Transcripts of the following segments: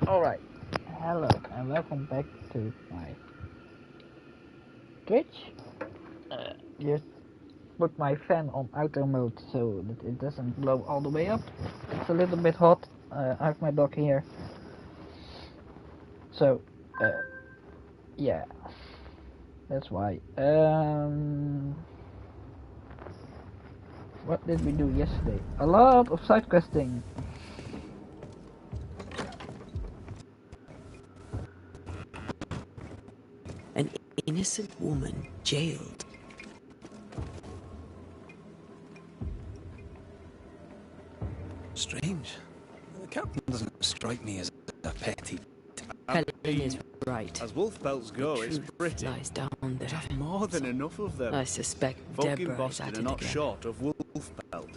Alright, hello and welcome back to my Twitch. Just put my fan on auto mode so that it doesn't blow all the way up. It's a little bit hot. I have my dog here. So, yeah, that's why. What did we do yesterday? A lot of side questing. An innocent woman jailed. Strange. The captain doesn't strike me as a petty. Helen is right. As wolf pelts go, it's Truth pretty. lies down there. Have more than enough of them. I suspect Folk in Deborah is Boston at are it not again. short of wolf pelt.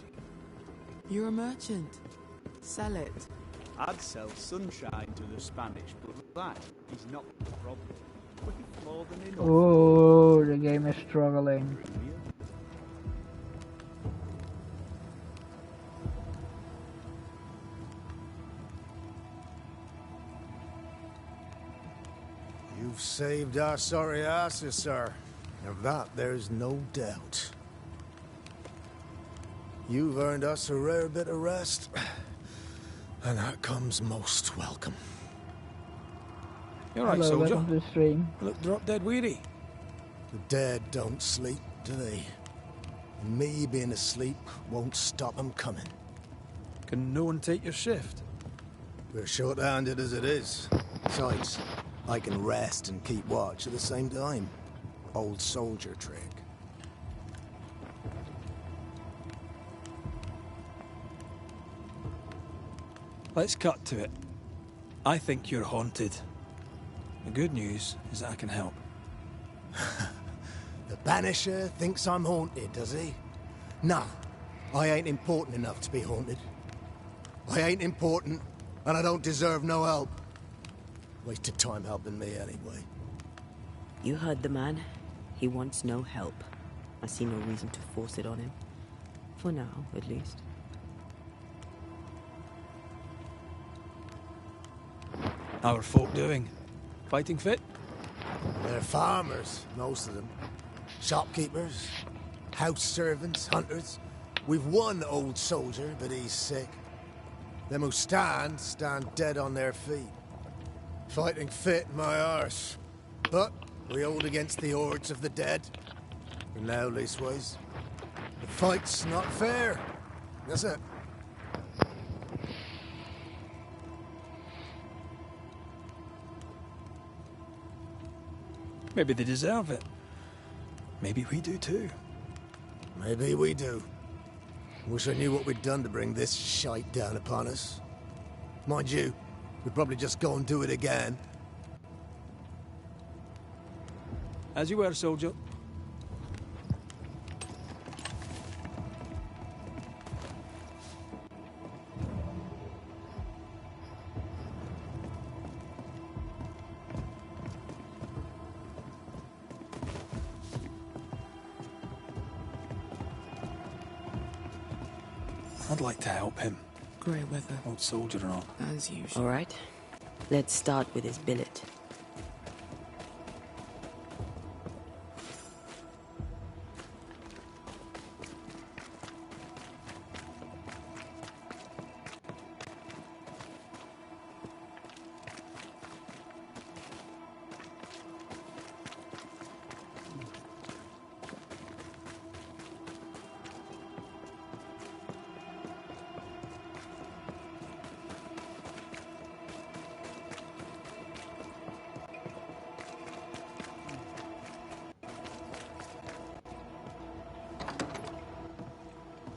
You're a merchant. Sell it. I'd sell sunshine to the Spanish, but that is not the problem. We've more than enough. Oh, the game is struggling. You've saved our sorry asses, sir. Of that there's no doubt. You've earned us a rare bit of rest, and that comes most welcome. You're right, Hello, soldier. welcome to the stream. You look drop dead weary. The dead don't sleep, do they? And me being asleep won't stop 'em coming. Can no one take your shift? We're short-handed as it is. Besides, I can rest and keep watch at the same time. Old soldier trick. Let's cut to it. I think you're haunted. The good news is that I can help. The Banisher thinks I'm haunted, does he? Nah, I ain't important enough to be haunted. I ain't important, and I don't deserve no help. Wasted time helping me anyway. You heard the man. He wants no help. I see no reason to force it on him. For now, at least. How are folk doing? Fighting fit? They're farmers, most of them. Shopkeepers, house servants, hunters. We've one old soldier, but he's sick. Them who stand dead on their feet. Fighting fit, my arse. But we hold against the hordes of the dead. For now, leastways. The fight's not fair. That's it. Maybe they deserve it. Maybe we do too. Maybe we do. Wish I knew what we'd done to bring this shite down upon us. Mind you, we'd probably just go and do it again. As you were, soldier. I'd like to help him. Grey weather, Old soldier and all. as usual. All right. Let's start with his billet.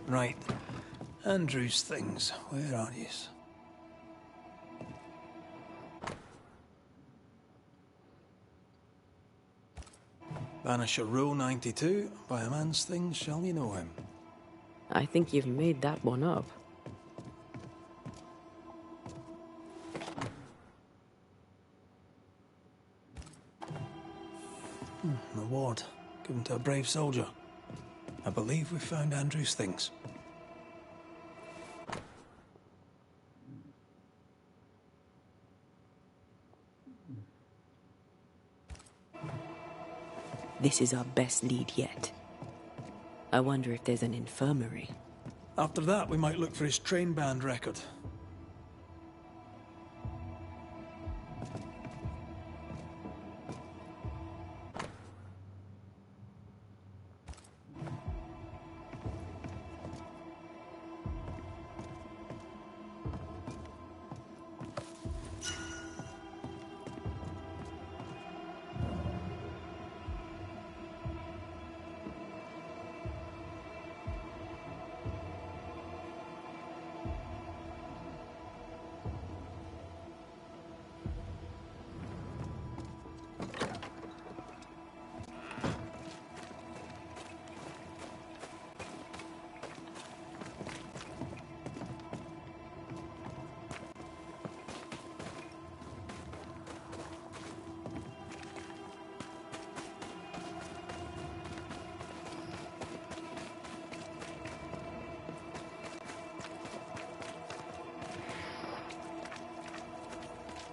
Right. Andrew's things. Where are yous? Banisher Row 92. By a man's things shall you know him. I think you've made that one up. An award given to a brave soldier. I believe we found Andrew's things. This is our best lead yet. I wonder if there's an infirmary. After that, we might look for his train band record.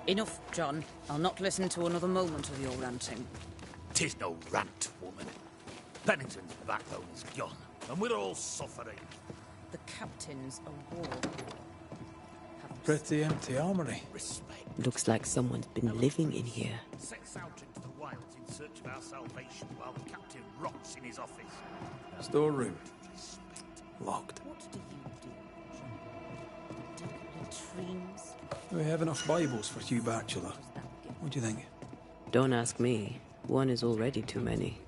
Enough, John. I'll not listen to another moment of your ranting. 'Tis no rant, woman. Pennington's backbone's gone, and we're all suffering. The captain's a war. Pretty empty armory. Respect. Looks like someone's been living in here. Sets out into the wilds in search of our salvation while the captain rots in his office. Storeroom. Respect. Locked. What do you do, John? Dig latrines? We have enough Bibles for Hugh Bachelor. What do you think? Don't ask me. One is already too many.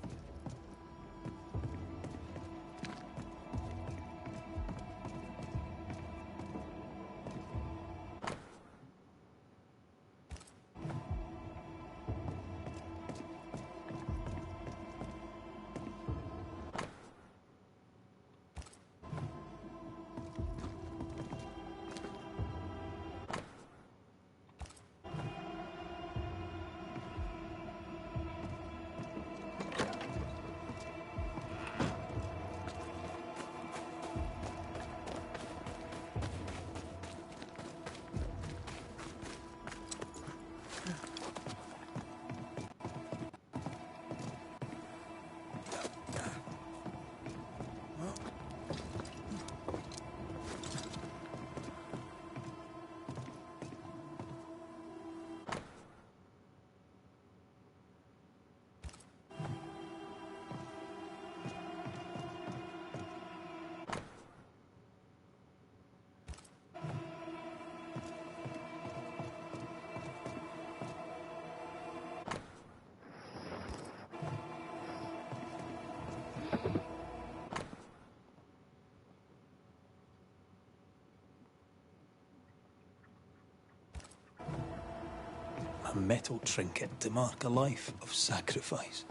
A metal trinket to mark a life of sacrifice.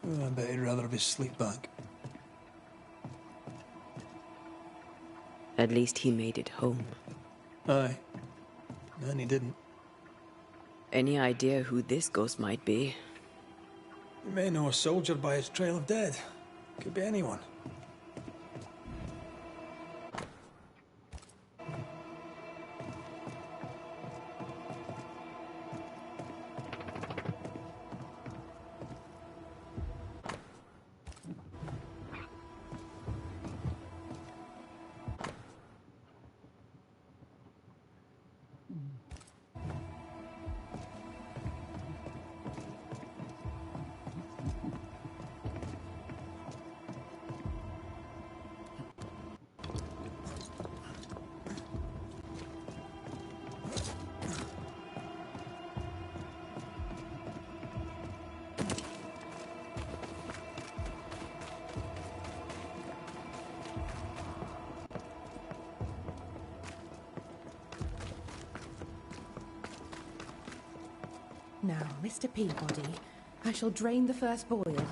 Oh, I bet he'd rather have his sleep back. At least he made it home. Aye. And he didn't. Any idea who this ghost might be? You may know a soldier by his trail of dead. Could be anyone. Now, Mr. Peabody, I shall drain the first boil.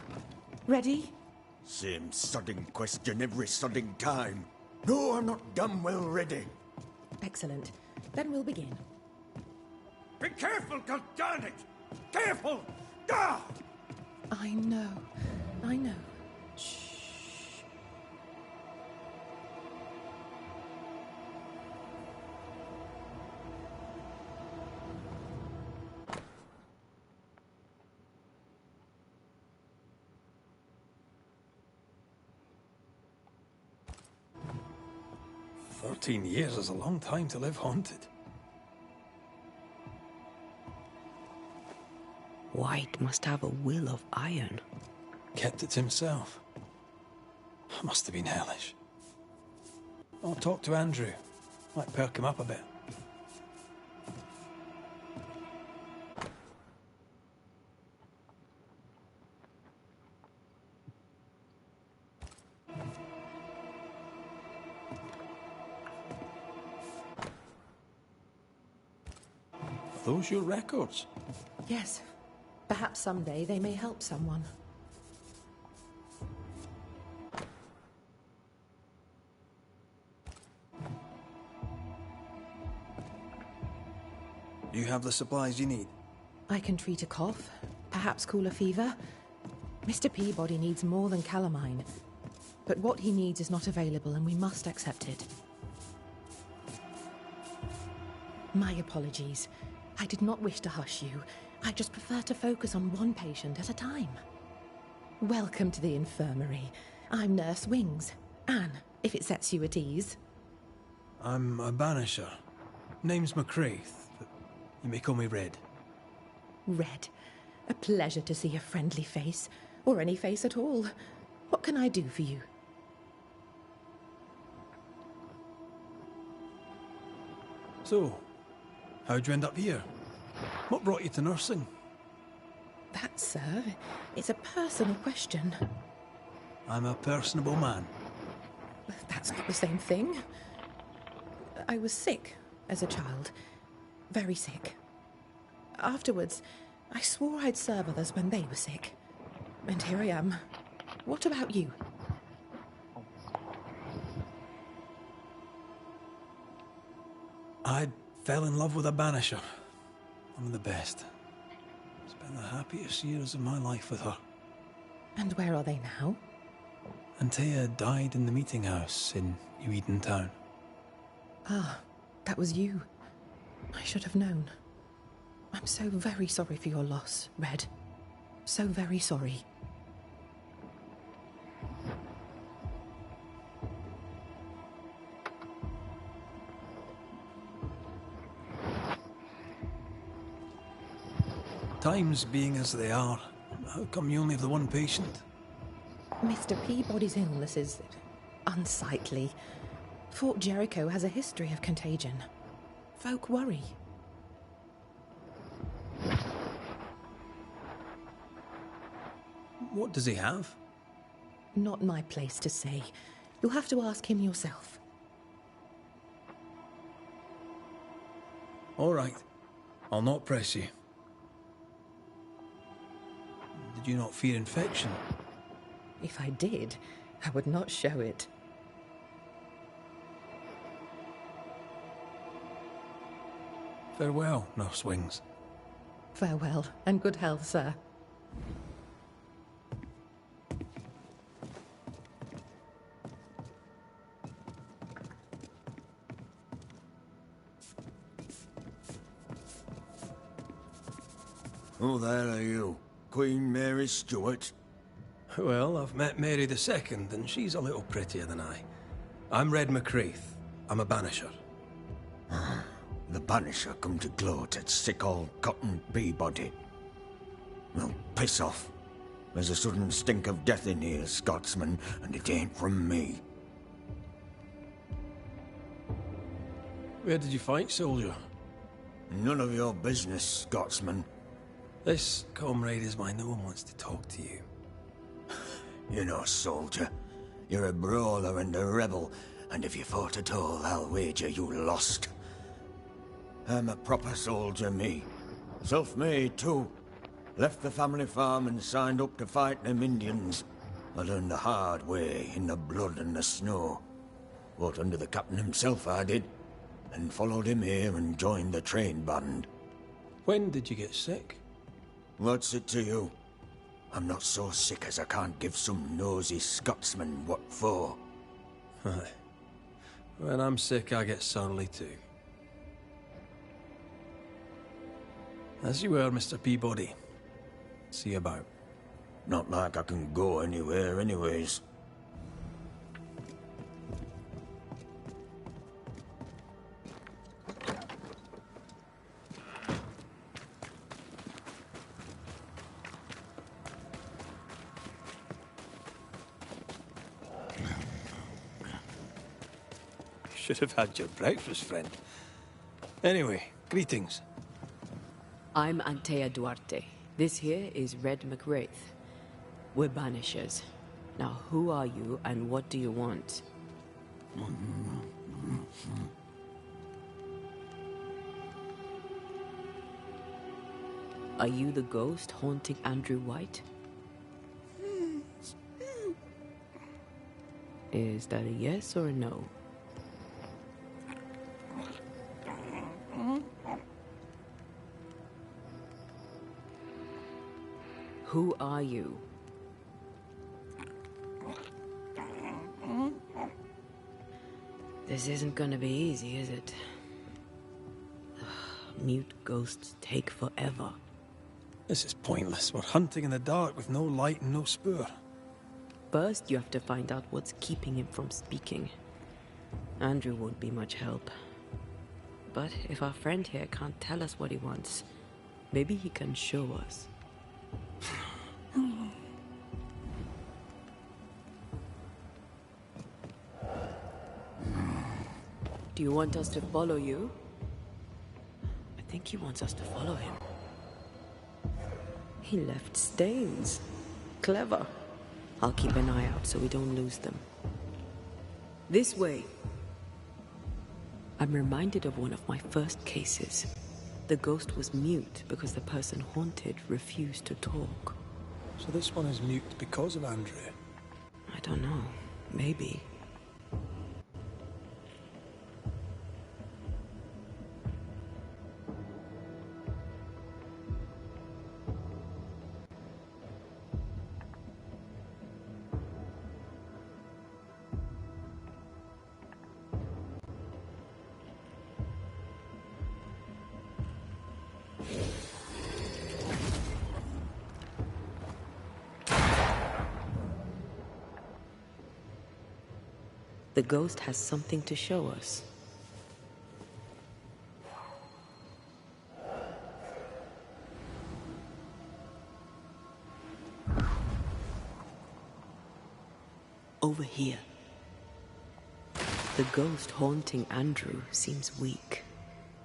Ready? Same sodding question every sodding time. No, I'm not damn well ready. Excellent. Then we'll begin. Be careful, goddarn it! Careful! Ah! I know. I know. 13 years is a long time to live haunted. White must have a will of iron. Kept it himself. Must have been hellish. I'll talk to Andrew. Might perk him up a bit. Are those your records? Yes. Perhaps someday they may help someone. Do you have the supplies you need? I can treat a cough, perhaps cool a fever. Mr. Peabody needs more than calamine. But what he needs is not available, and we must accept it. My apologies. I did not wish to hush you. I just prefer to focus on one patient at a time. Welcome to the infirmary. I'm Nurse Wings. Anne, if it sets you at ease. I'm a Banisher. Name's McCraith, but you may call me Red. Red. A pleasure to see a friendly face, or any face at all. What can I do for you? So, how'd you end up here? What brought you to nursing? That, sir, is a personal question. I'm a personable man. That's not the same thing. I was sick as a child. Very sick. Afterwards, I swore I'd serve others when they were sick. And here I am. What about you? I fell in love with a Banisher. One of the best. Spent the happiest years of my life with her. And where are they now? Antea died in the meeting house in New Eden Town. Ah, that was you. I should have known. I'm so very sorry for your loss, Red. So very sorry. Times being as they are, how come you only have the one patient? Mr. Peabody's illness is unsightly. Fort Jericho has a history of contagion. Folk worry. What does he have? Not my place to say. You'll have to ask him yourself. All right. I'll not press you. Did you not fear infection? If I did, I would not show it. Farewell, Nurse Wings. Farewell, and good health, sir. Who the hell are you? Queen Mary Stuart? Well, I've met Mary II, and she's a little prettier than I. I'm Red McCraith. I'm a Banisher. The Banisher come to gloat at sick old Cotton Peabody. Well, piss off. There's a sudden stink of death in here, Scotsman, and it ain't from me. Where did you fight, soldier? None of your business, Scotsman. This comrade is why no one wants to talk to you. You know, soldier, you're a brawler and a rebel, and if you fought at all, I'll wager you lost. I'm a proper soldier, me. Self-made, too. Left the family farm and signed up to fight them Indians. I learned the hard way, in the blood and the snow. Fought under the captain himself, I did, and followed him here and joined the train band. When did you get sick? What's it to you? I'm not so sick as I can't give some nosy Scotsman what for. Aye. When I'm sick, I get surly too. As you were, Mr. Peabody. See you about. Not like I can go anywhere anyways. Should have had your breakfast, friend. Anyway, greetings. I'm Antea Duarte. This here is Red McWraith. We're Banishers. Now, who are you and what do you want? Are you the ghost haunting Andrew White? Is that a yes or a no? Who are you? This isn't gonna be easy, is it? Mute ghosts take forever. This is pointless. We're hunting in the dark with no light and no spoor. First, you have to find out what's keeping him from speaking. Andrew won't be much help. But if our friend here can't tell us what he wants, maybe he can show us. Do you want us to follow you? I think he wants us to follow him. He left stains. Clever. I'll keep an eye out so we don't lose them. This way. I'm reminded of one of my first cases. The ghost was mute because the person haunted refused to talk. So this one is mute because of Andrew? I don't know. Maybe. The ghost has something to show us. Over here. The ghost haunting Andrew seems weak.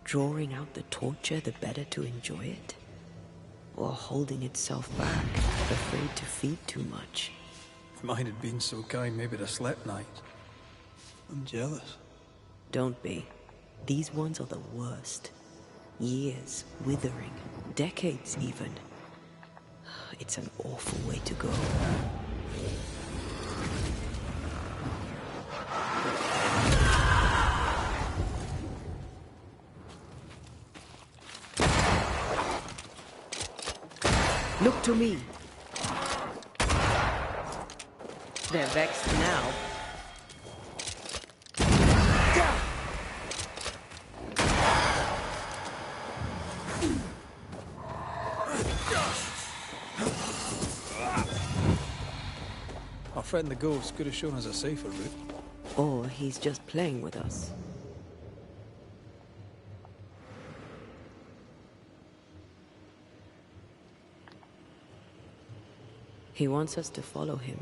Drawing out the torture the better to enjoy it? Or holding itself back, afraid to feed too much? If mine had been so kind, maybe I'd have slept nights. I'm jealous. Don't be. These ones are the worst. Years, withering, decades even. It's an awful way to go. Look to me. They're vexed now. Our friend the ghost could have shown us a safer route. Or he's just playing with us. He wants us to follow him.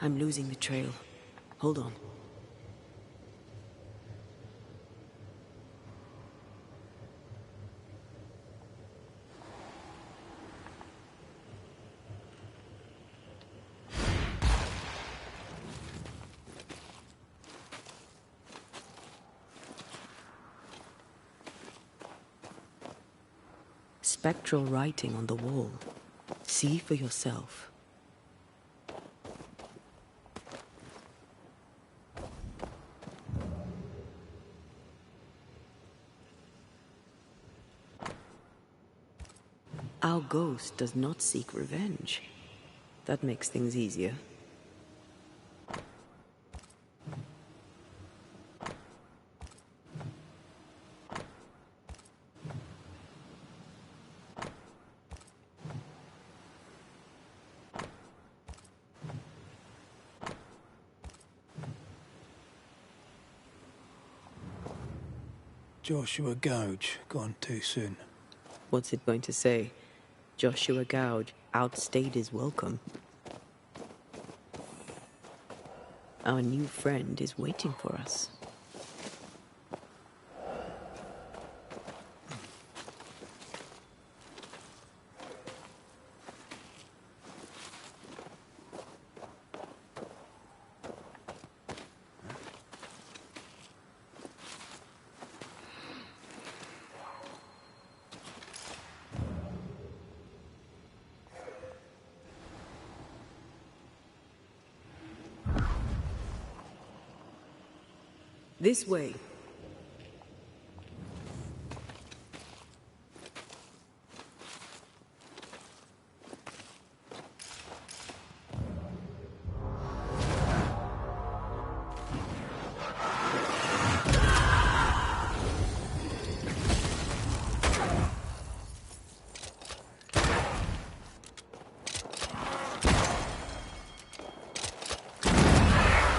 I'm losing the trail. Hold on. Spectral writing on the wall. See for yourself. Our ghost does not seek revenge. That makes things easier. Joshua Gouge, gone too soon. What's it going to say? Joshua Gouge outstayed his welcome. Our new friend is waiting for us. This way.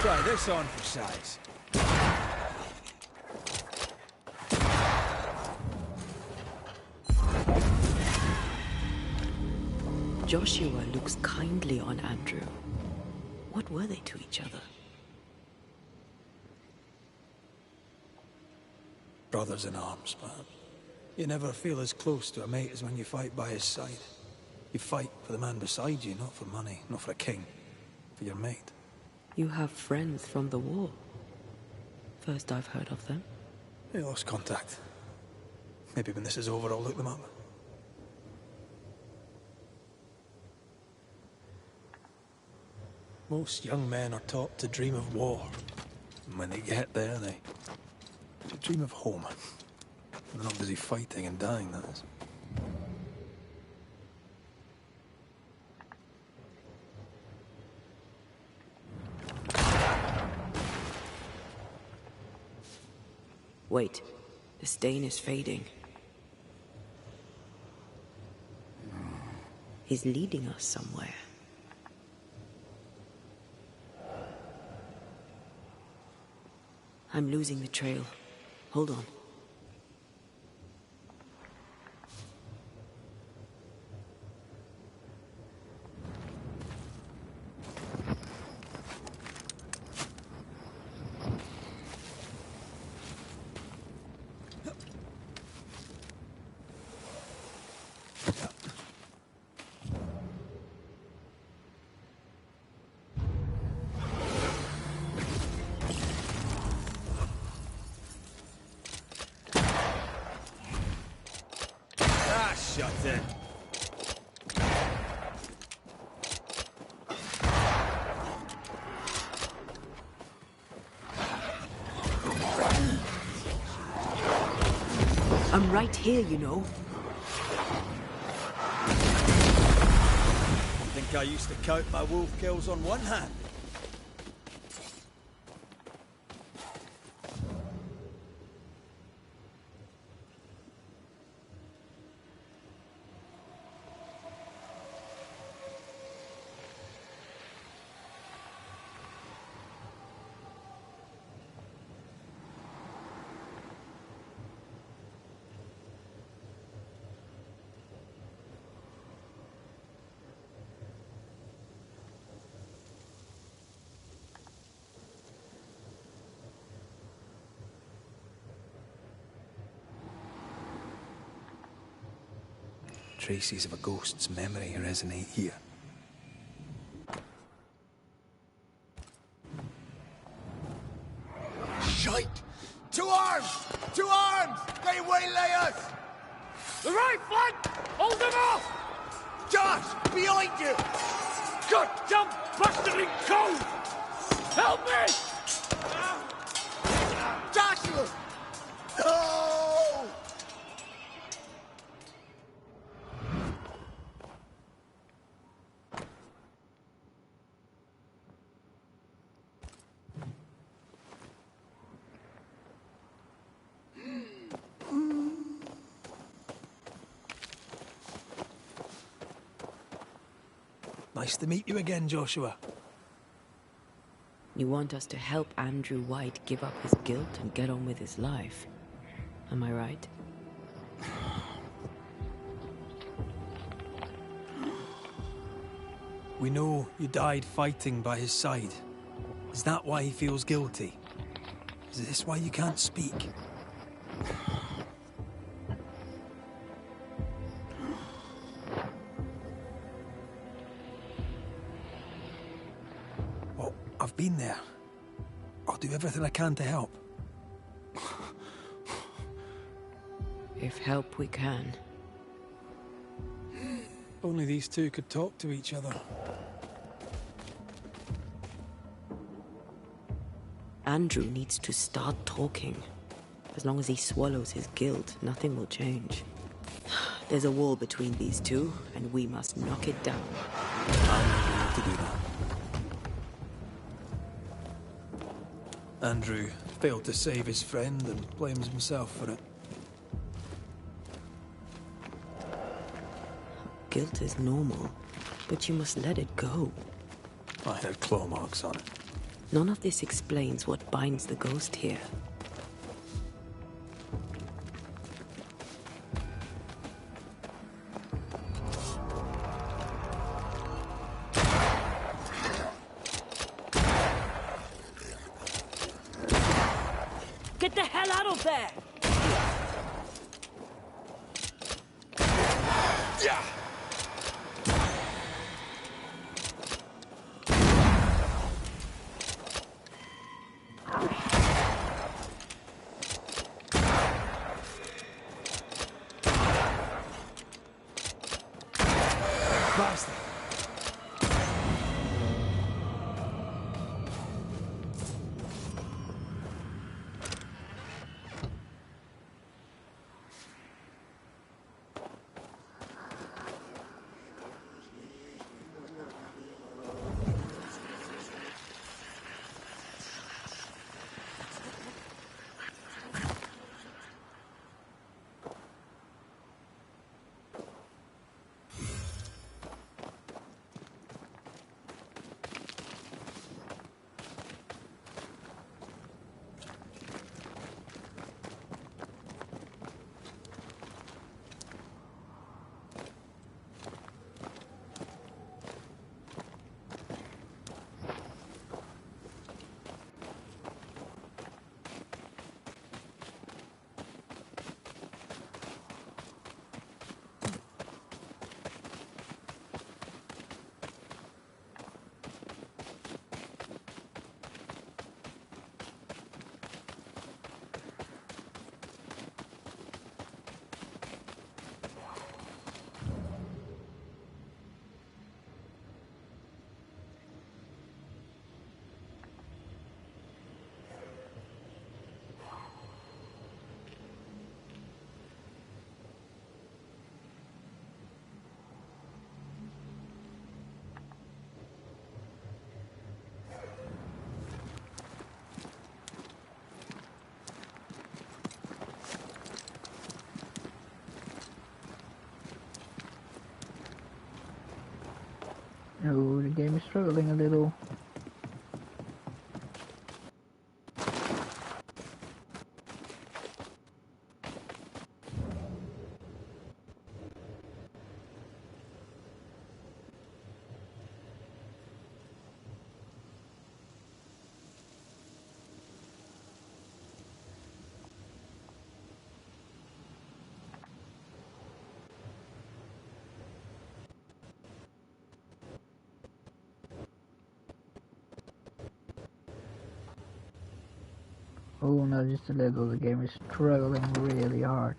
Try this on for size. Joshua looks kindly on Andrew. What were they to each other? Brothers in arms, man. You never feel as close to a mate as when you fight by his side. You fight for the man beside you, not for money, not for a king. For your mate. You have friends from the war. First I've heard of them. They lost contact. Maybe when this is over, I'll look them up. Most young men are taught to dream of war. And when they get there, they dream of home. They're not busy fighting and dying, that is. Wait, the stain is fading. He's leading us somewhere. I'm losing the trail. Hold on. Shut in. I'm right here, you know. I think I used to count my wolf kills on one hand. Traces of a ghost's memory resonate here. Shite! To arms! To arms! They waylay us! The right flank! Hold them off! Josh! Behind you! Goddamn bastard cold! Help me! Joshua! No! Nice to meet you again, Joshua. You want us to help Andrew White give up his guilt and get on with his life. Am I right? We know you died fighting by his side. Is that why he feels guilty? Is this why you can't speak? Well, I've been there. I'll do everything I can to help. If help we can. Only these two could talk to each other. Andrew needs to start talking. As long as he swallows his guilt, nothing will change. There's a wall between these two, and we must knock it down. I'm able to do that. Andrew failed to save his friend and blames himself for it. Guilt is normal, but you must let it go. I had claw marks on it. None of this explains what binds the ghost here. Get the hell out of there! Yeah. Bastard. Oh, the game is struggling a little. Oh no, just a little. The game is struggling really hard.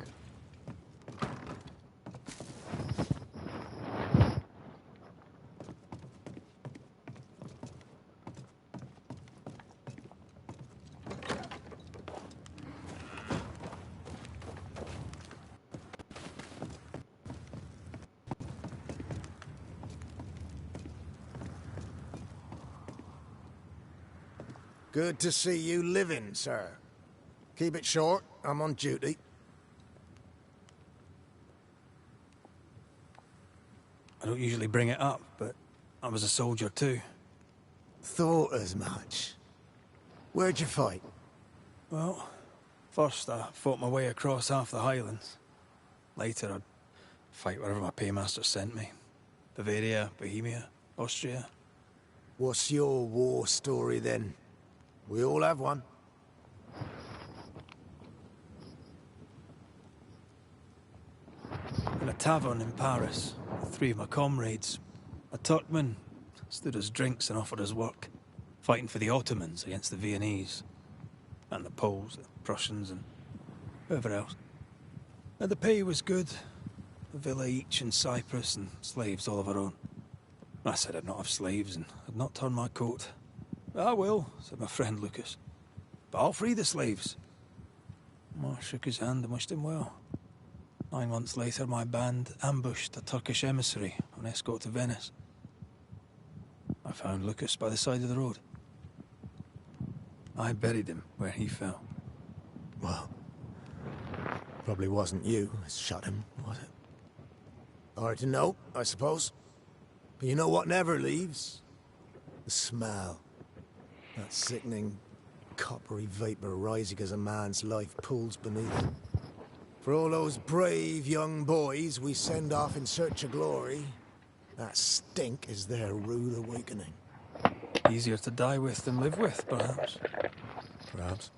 Good to see you living, sir. Keep it short, I'm on duty. I don't usually bring it up, but I was a soldier too. Thought as much. Where'd you fight? Well, first I fought my way across half the Highlands. Later I'd fight wherever my paymaster sent me. Bavaria, Bohemia, Austria. What's your war story then? We all have one. In a tavern in Paris, with 3 of my comrades, a Turkman stood us drinks and offered us work, fighting for the Ottomans against the Viennese, and the Poles, the Prussians, and whoever else. And the pay was good. A villa each in Cyprus and slaves all of our own. I said I'd not have slaves and I'd not turn my coat. "I will," said my friend Lucas. "But I'll free the slaves." I shook his hand and wished him well. 9 months later, my band ambushed a Turkish emissary on escort to Venice. I found Lucas by the side of the road. I buried him where he fell. Well, probably wasn't you who shot him, was it? Hard to know, I suppose. But you know what never leaves? The smell. That sickening, coppery vapor rising as a man's life pulls beneath him. For all those brave young boys we send off in search of glory, that stink is their rude awakening. Easier to die with than live with, perhaps. Perhaps.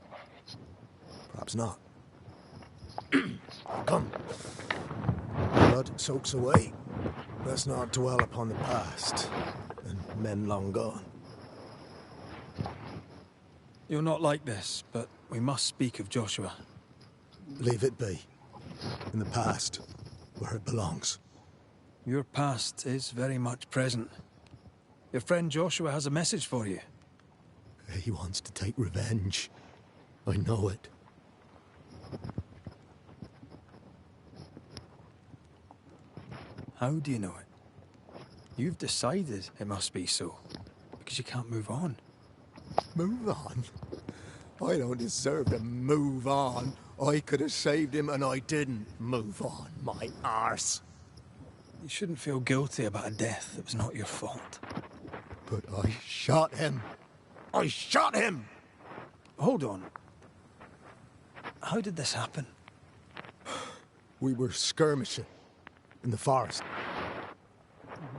Perhaps not. Come. Blood soaks away. Let's not dwell upon the past, and men long gone. You're not like this, but we must speak of Joshua. Leave it be. In the past, where it belongs. Your past is very much present. Your friend Joshua has a message for you. He wants to take revenge. I know it. How do you know it? You've decided it must be so, because you can't move on. Move on? I don't deserve to move on. I could have saved him and I didn't move on, my arse. You shouldn't feel guilty about a death that was not your fault. But I shot him. I shot him! Hold on. How did this happen? We were skirmishing in the forest.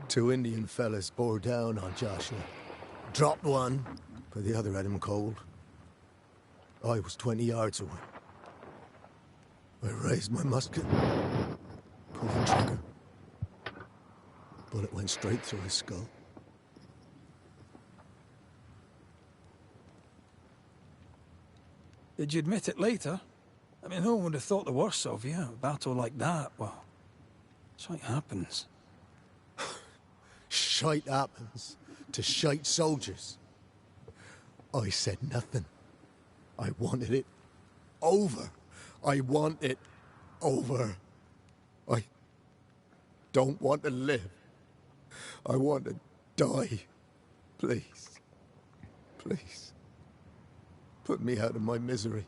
2 Indian fellas bore down on Joshua. Dropped one, but the other had him cold. I was 20 yards away. I raised my musket, pulled the trigger. Bullet went straight through his skull. Did you admit it later? I mean, no one would have thought the worst of you. A battle like that, well, shite happens. Shite happens to shite soldiers. I said nothing. I wanted it over. I want it over. I don't want to live. I want to die. Please. Please. Put me out of my misery.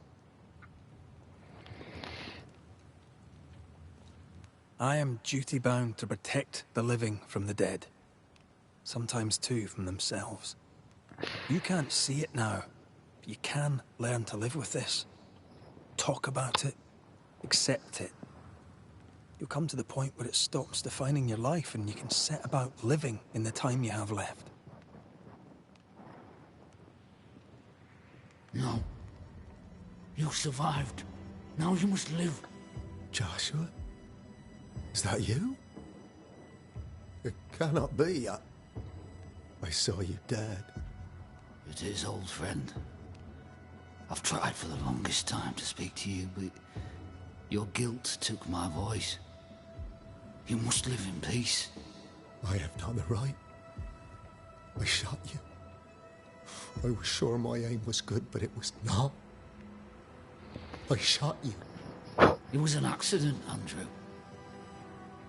I am duty-bound to protect the living from the dead. Sometimes, too, from themselves. You can't see it now, but you can learn to live with this. Talk about it. Accept it. You'll come to the point where it stops defining your life and you can set about living in the time you have left. No. You survived. Now you must live. Joshua? Is that you? It cannot be. I saw you dead. It is, old friend. I've tried for the longest time to speak to you, but your guilt took my voice. You must live in peace. I have done the right. I shot you. I was sure my aim was good, but it was not. I shot you. It was an accident, Andrew.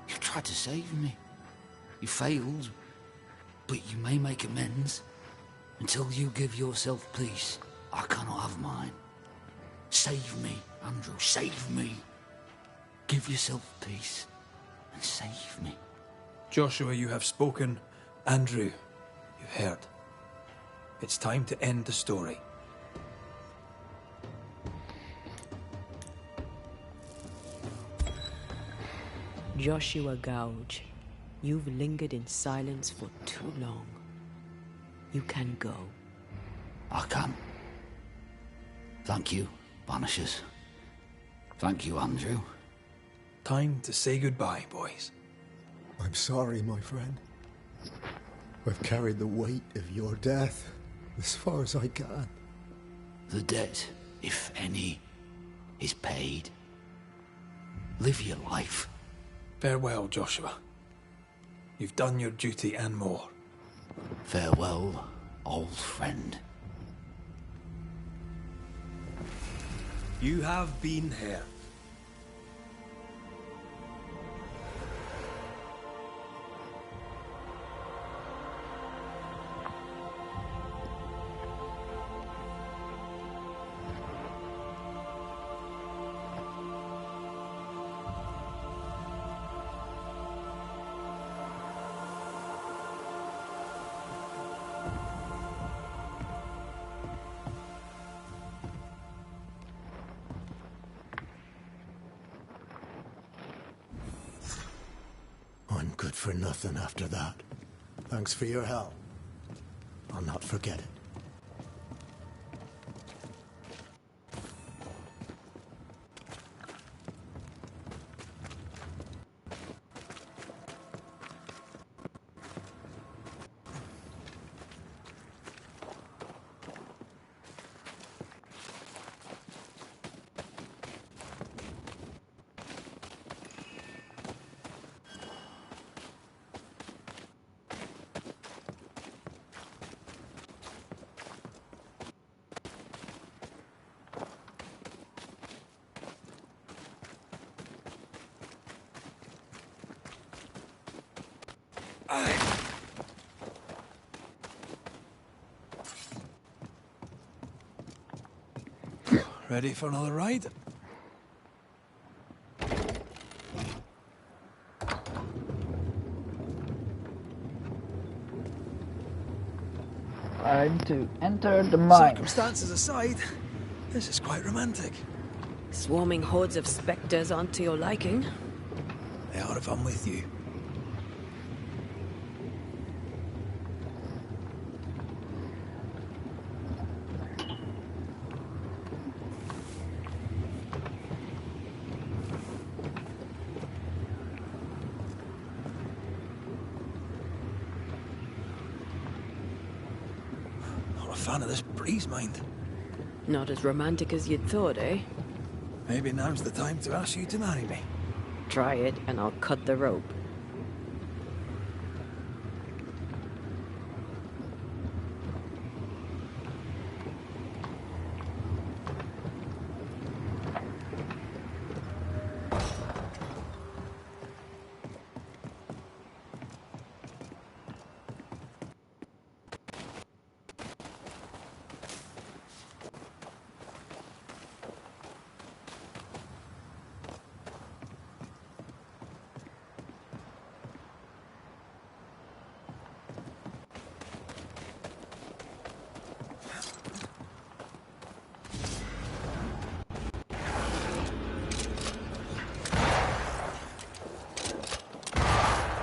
You tried to save me. You failed, but you may make amends. Until you give yourself peace, I cannot have mine. Save me, Andrew, save me. Give yourself peace and save me. Joshua, you have spoken. Andrew, you've heard. It's time to end the story. Joshua Gouge, you've lingered in silence for too long. You can go. I can. Thank you, Banishers. Thank you, Andrew. Time to say goodbye, boys. I'm sorry, my friend. I've carried the weight of your death as far as I can. The debt, if any, is paid. Live your life. Farewell, Joshua. You've done your duty and more. Farewell, old friend. You have been here. I'm good for nothing after that. Thanks for your help. I'll not forget it. Ready for another ride? Time to enter the mine. Circumstances aside, this is quite romantic. Swarming hordes of spectres aren't to your liking. They are if I'm with you. Fan of this breeze, mind. Not as romantic as you'd thought, eh? Maybe now's the time to ask you to marry me. Try it, and I'll cut the rope.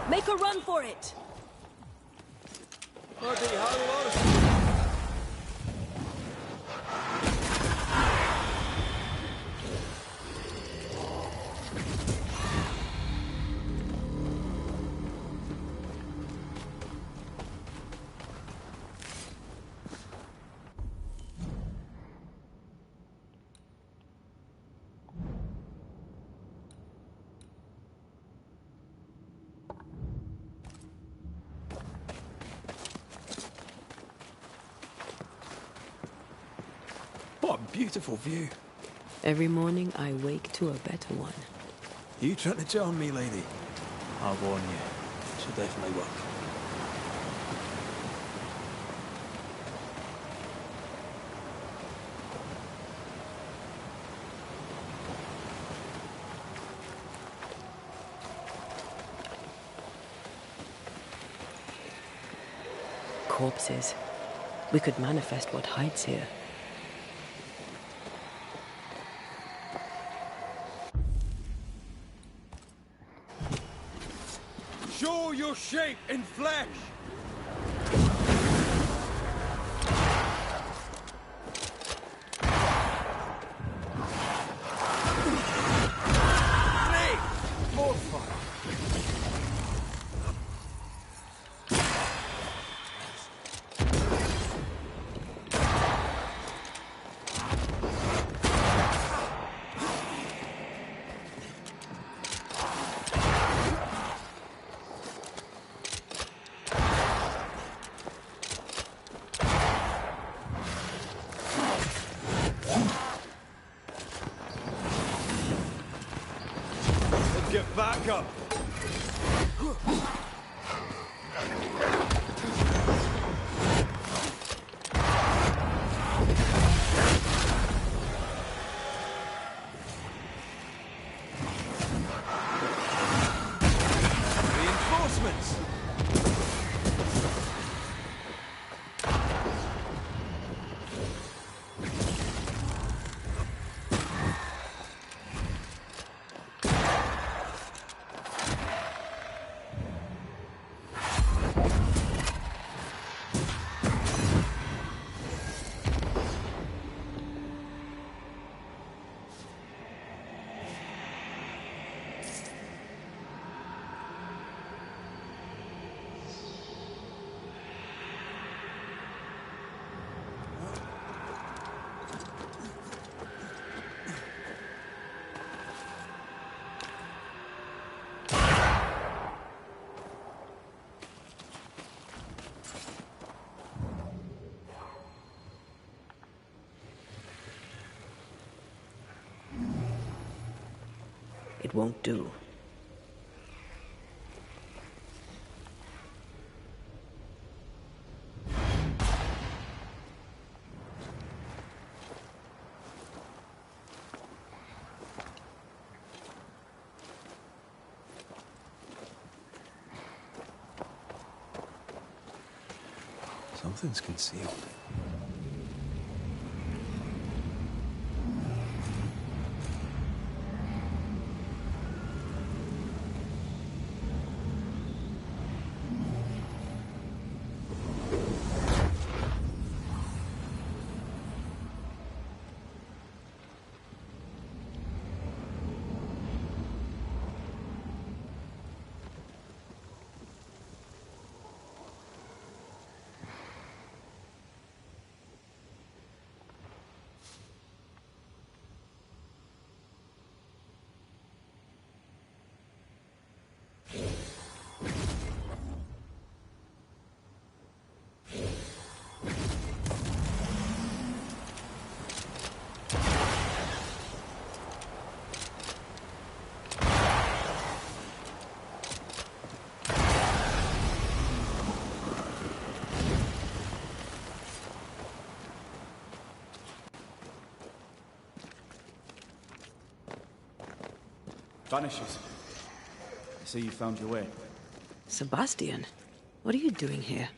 Make a run for it! What a beautiful view. Every morning I wake to a better one. You trying to charm me, lady? I'll warn you. She'll definitely work. Corpses. We could manifest what hides here. Show your shape in flesh! backup. Reinforcements! It won't do. Something's concealed. Banishers. I see you found your way. Sebastian, what are you doing here?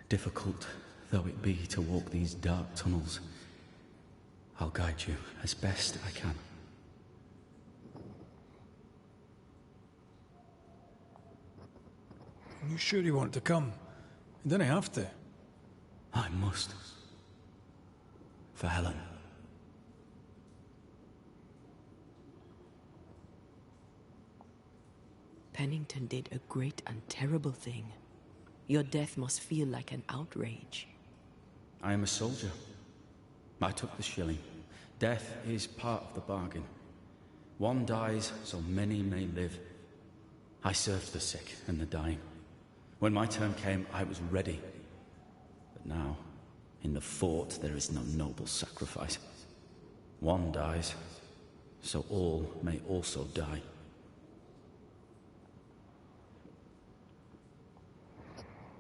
Difficult though it be to walk these dark tunnels, I'll guide you as best I can. You sure you want to come? You don't have to. I must. For Helen. Pennington did a great and terrible thing. Your death must feel like an outrage. I am a soldier. I took the shilling. Death is part of the bargain. One dies so many may live. I served the sick and the dying. When my turn came, I was ready. But now, in the fort, there is no noble sacrifice. One dies, so all may also die.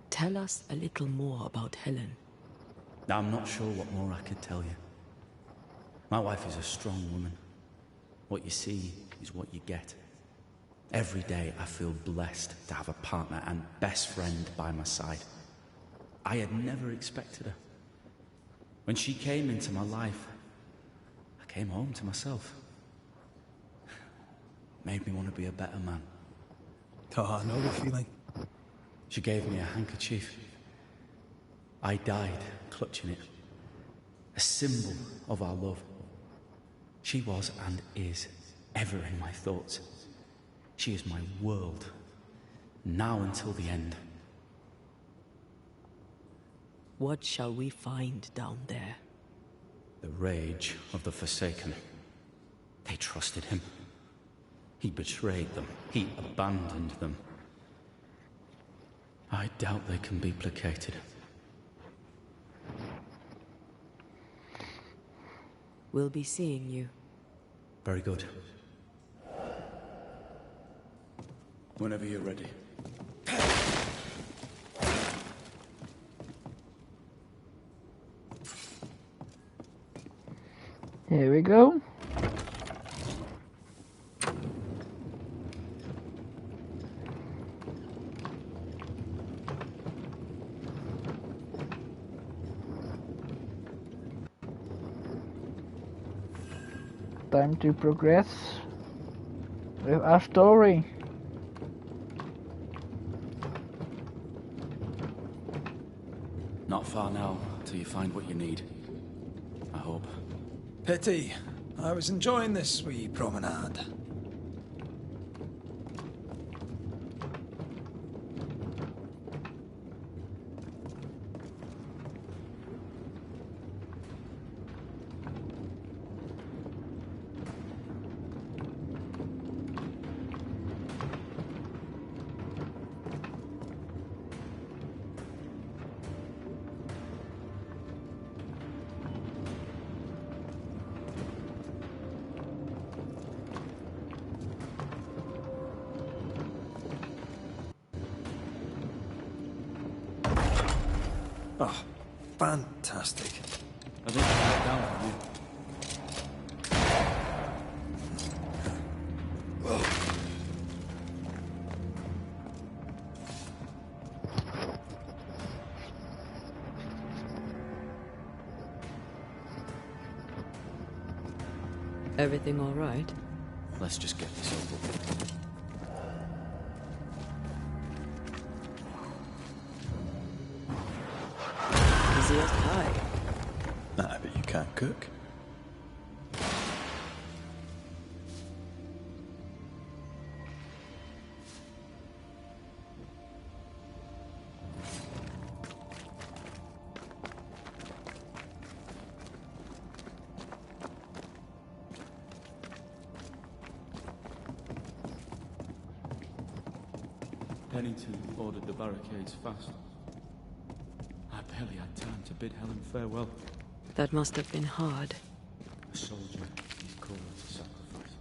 Tell us a little more about Helen. I'm not sure what more I could tell you. My wife is a strong woman. What you see is what you get. Every day I feel blessed to have a partner and best friend by my side. I had never expected her. When she came into my life, I came home to myself. Made me want to be a better man. Oh, I know the feeling. She gave me a handkerchief. I died clutching it. A symbol of our love. She was and is ever in my thoughts. She is my world, now until the end. What shall we find down there? The rage of the Forsaken. They trusted him. He betrayed them. He abandoned them. I doubt they can be placated. We'll be seeing you. Very good. Whenever you're ready. Here we go. Time to progress with our story. Not far now, till you find what you need. I hope. Pity. I was enjoying this wee promenade. Oh, fantastic. I think I got down for you. Everything all right? Let's just get this over with. Easy as pie. Nah, but you can't cook. Pennington ordered the barricades fast. I barely had time to bid Helen farewell. That must have been hard. A soldier is called to sacrifice.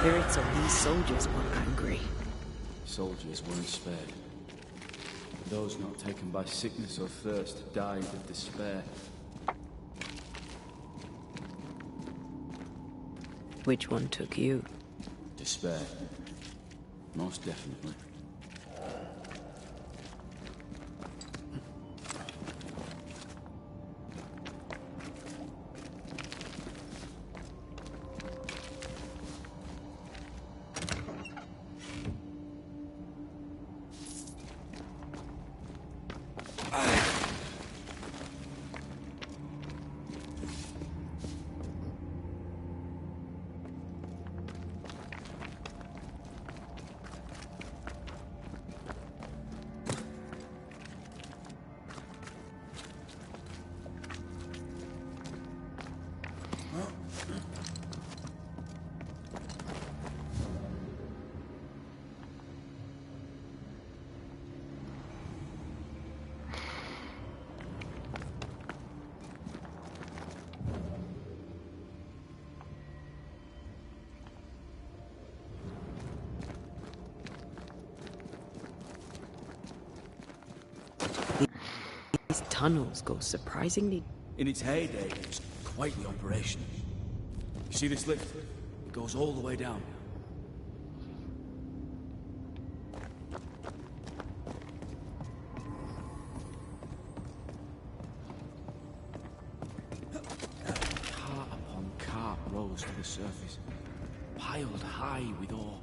Spirits of these soldiers were angry. Soldiers weren't spared. Those not taken by sickness or thirst died of despair. Which one took you? Despair. Most definitely. These tunnels go surprisingly... In its heyday, it was quite the operation. You see this lift? It goes all the way down. Cart upon cart rose to the surface, piled high with ore.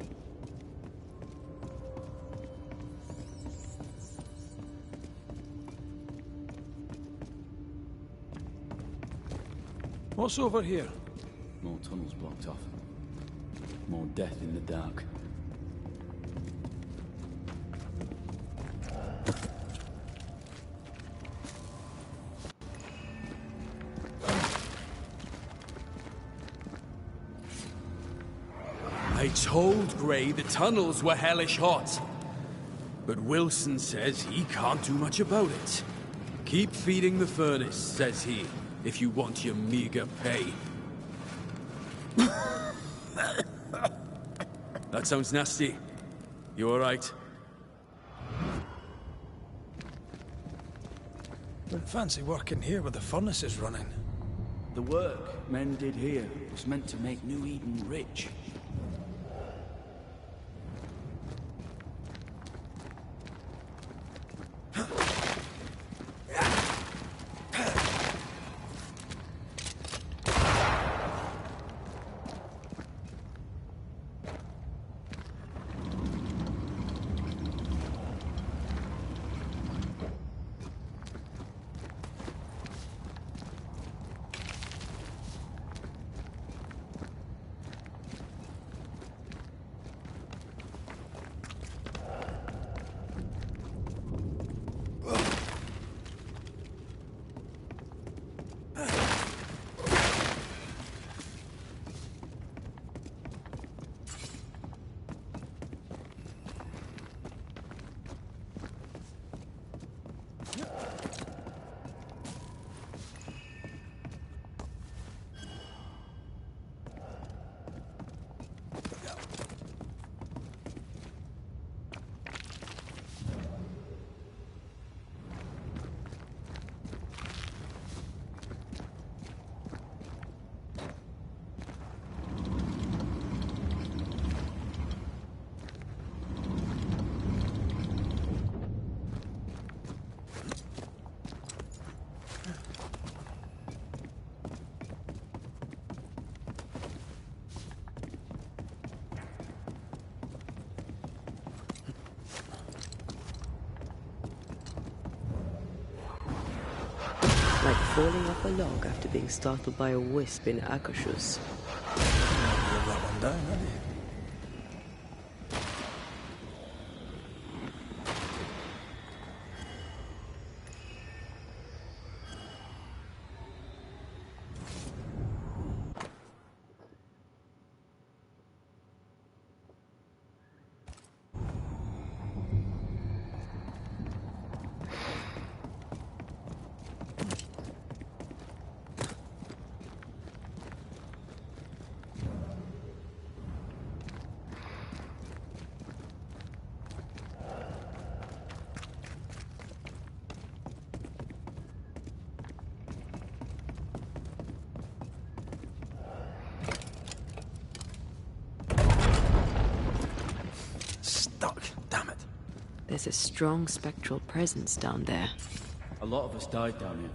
What's over here? More tunnels blocked off. More death in the dark. I told Gray the tunnels were hellish hot. But Wilson says he can't do much about it. Keep feeding the furnace, says he, if you want your meager pay. That sounds nasty. You alright? Fancy working here with the furnaces running. The work men did here was meant to make New Eden rich. Like falling off a log after being startled by a wisp in Akashus. You've that one down, haven't you? Damn it. There's a strong spectral presence down there. A lot of us died down here.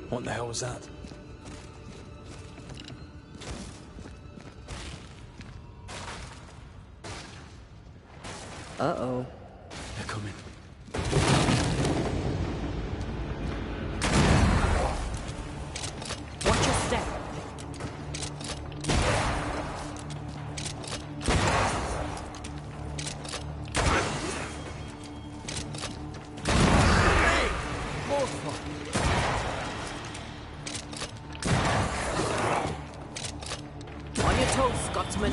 What the hell was that? Uh-oh. They're coming. Watch your step. On your toes, Scotsman.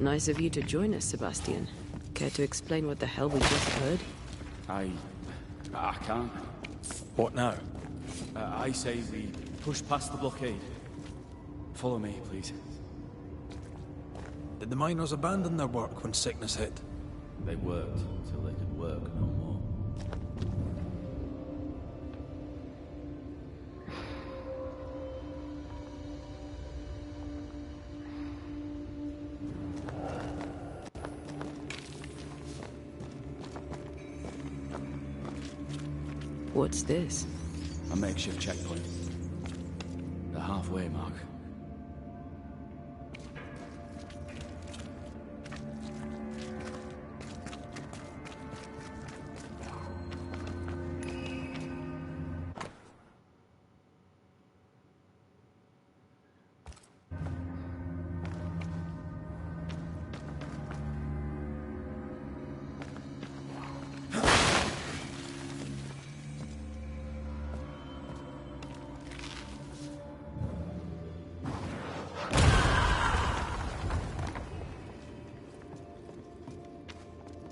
Nice of you to join us, Sebastian. Care to explain what the hell we just heard? I can't. What now? I say we push past the blockade. Follow me, please. Did the miners abandon their work when sickness hit? They worked till they could work no more. What's this? A makeshift checkpoint. The halfway mark.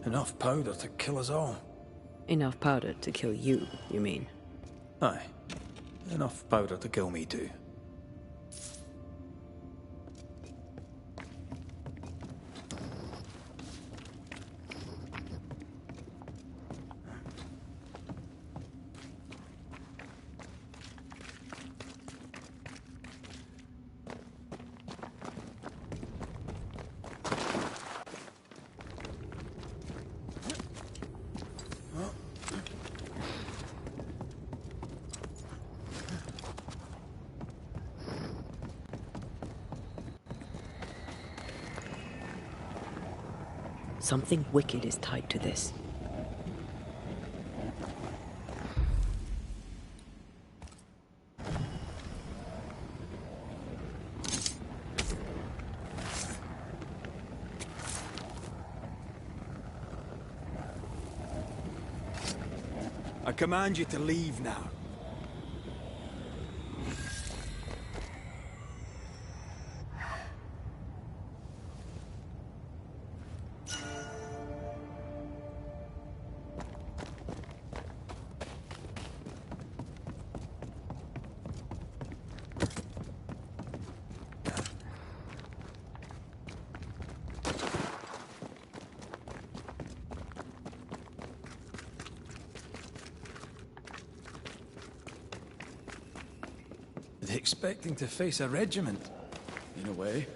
Enough powder to kill us all. Enough powder to kill you, you mean? Aye. Enough powder to kill me too. Something wicked is tied to this. I command you to leave now. Expecting to face a regiment. In a way.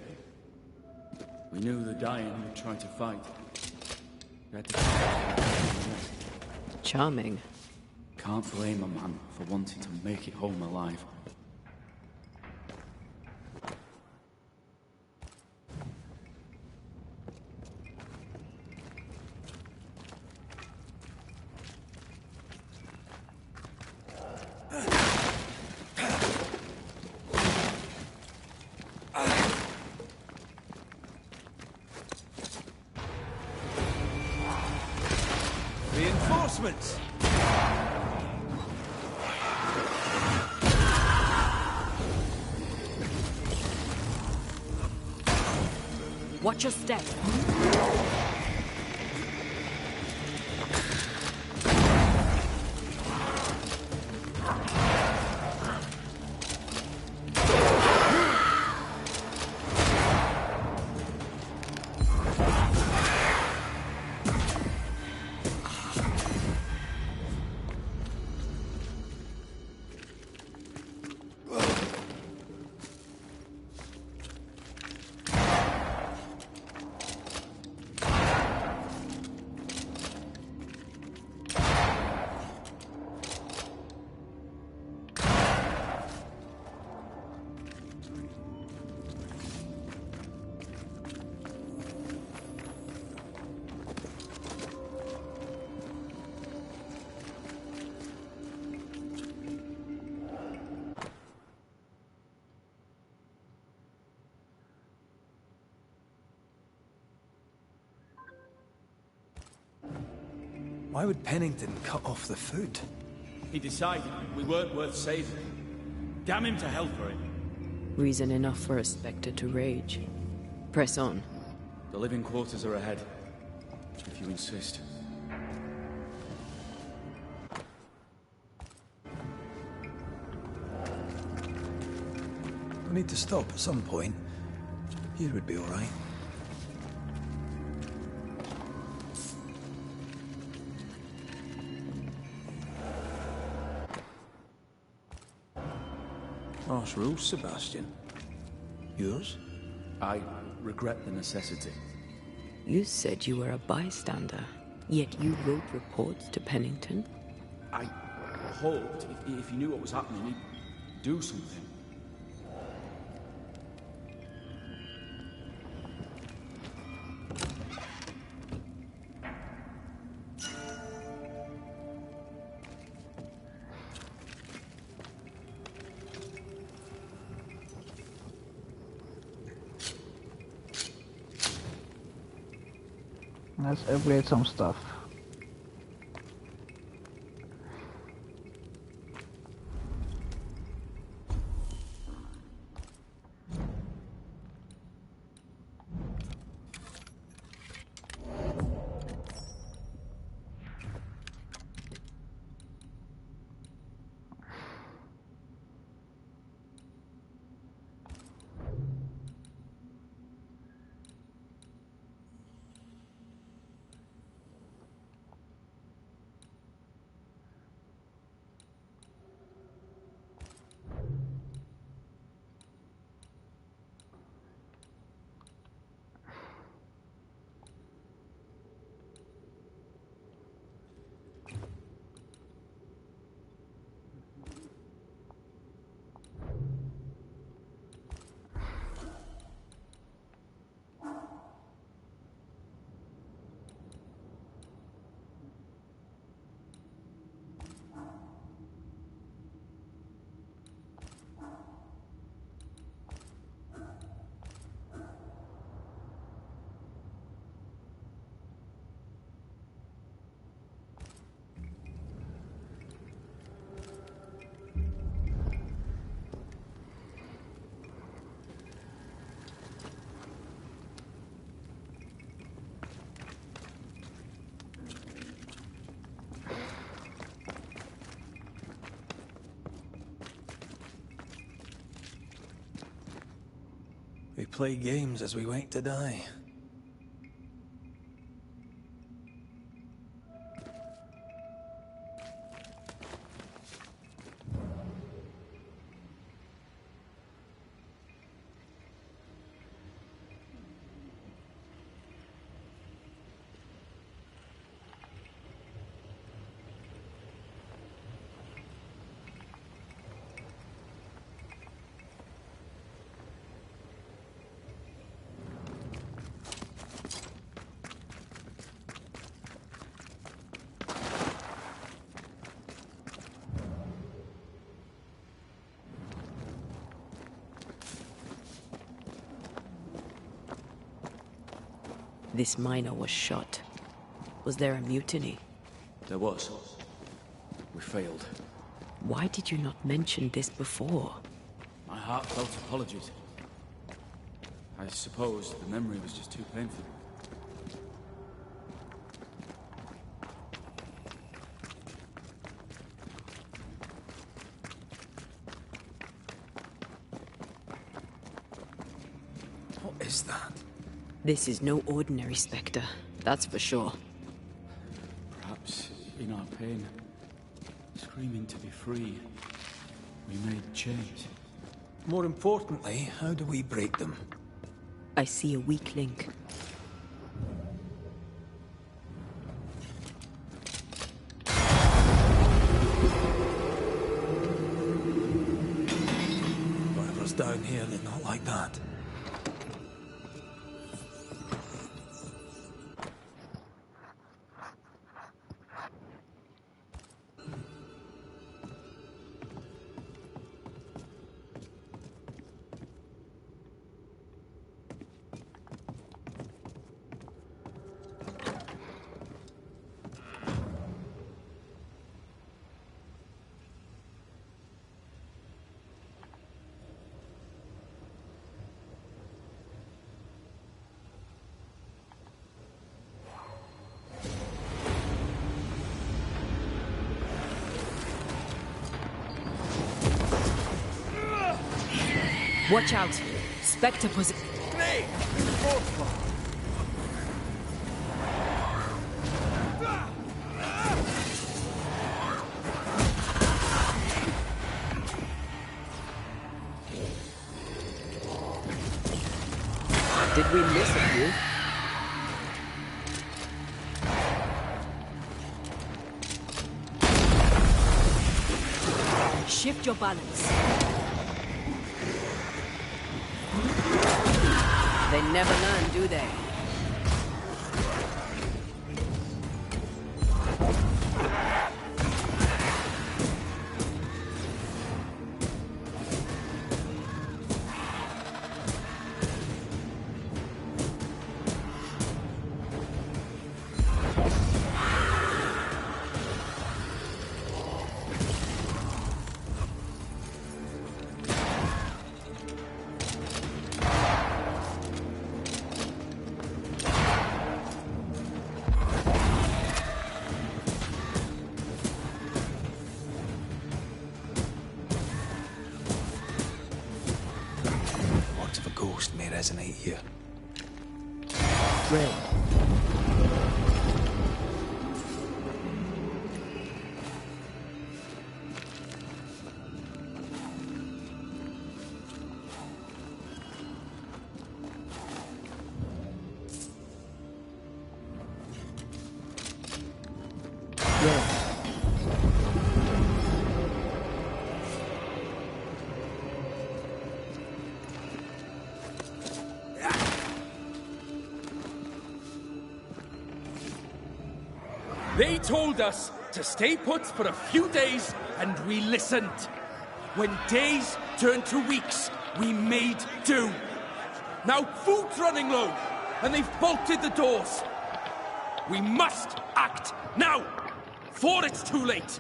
We knew the dying would try to fight. We had to... Charming. Can't blame a man for wanting to make it home alive. Reinforcements! Watch your step. Why would Pennington cut off the food? He decided we weren't worth saving. Damn him to hell for it. Reason enough for a Spectre to rage. Press on. The living quarters are ahead, if you insist. We need to stop at some point. Here would be all right. Harsh rules, Sebastian. Yours? I regret the necessity. You said you were a bystander, yet you wrote reports to Pennington? I hoped if he knew what was happening, he'd do something. Let's upgrade some stuff. We play games as we wait to die. This miner was shot. Was there a mutiny? There was. We failed. Why did you not mention this before? My heartfelt apologies. I suppose the memory was just too painful. What is that? This is no ordinary spectre, that's for sure. Perhaps, in our pain, screaming to be free, we made chains. More importantly, how do we break them? I see a weak link. Whatever's down here is not like that. Watch out! Spectre possess. Hey! Did we miss a few? Shift your balance. They never learn, do they? May resonate here. Great. They told us to stay put for a few days, and we listened. When days turned to weeks, we made do. Now food's running low, and they've bolted the doors. We must act now, before it's too late.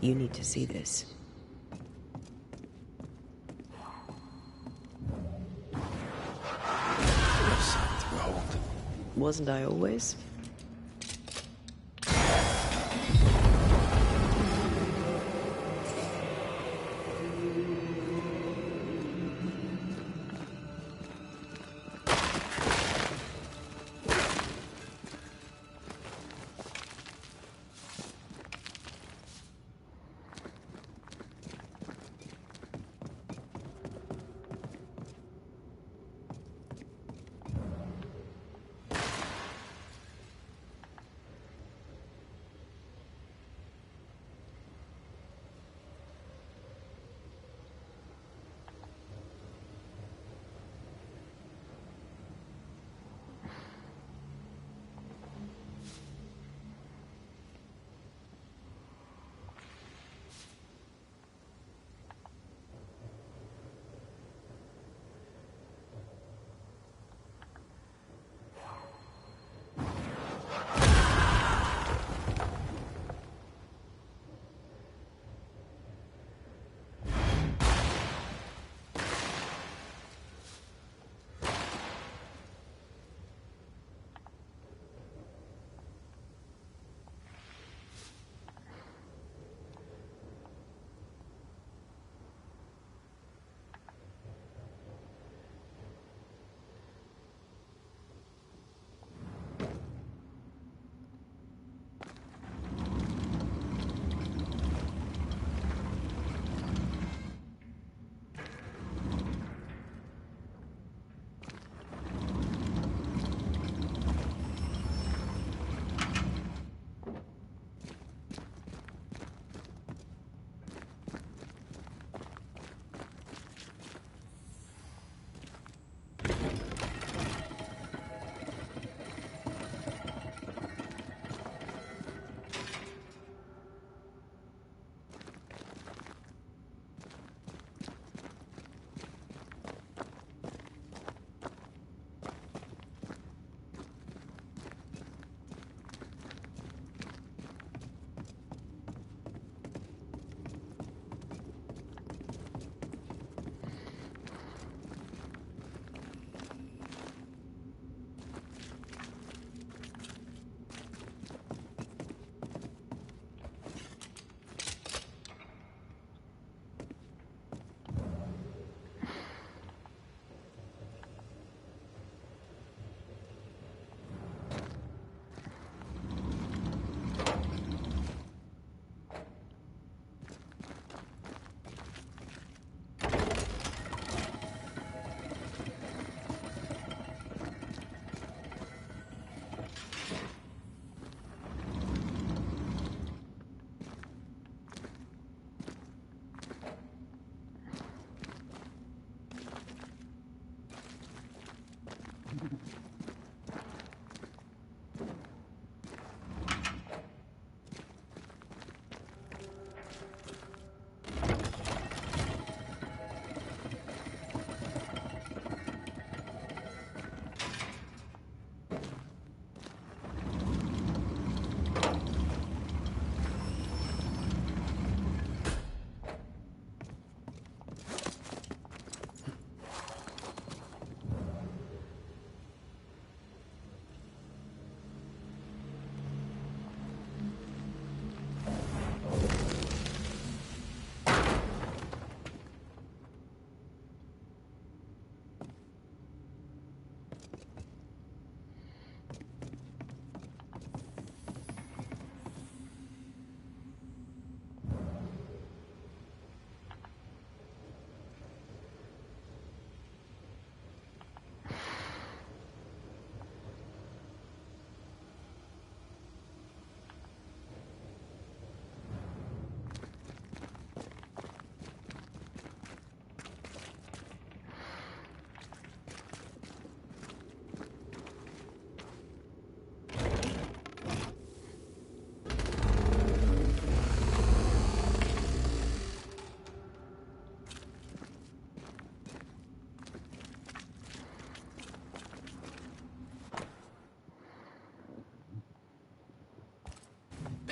You need to see this. Sight to behold. Wasn't I always?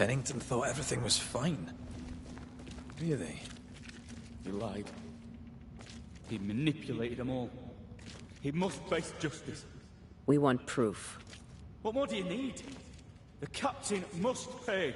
Pennington thought everything was fine. Really? He lied. He manipulated them all. He must face justice. We want proof. What more do you need? The captain must pay.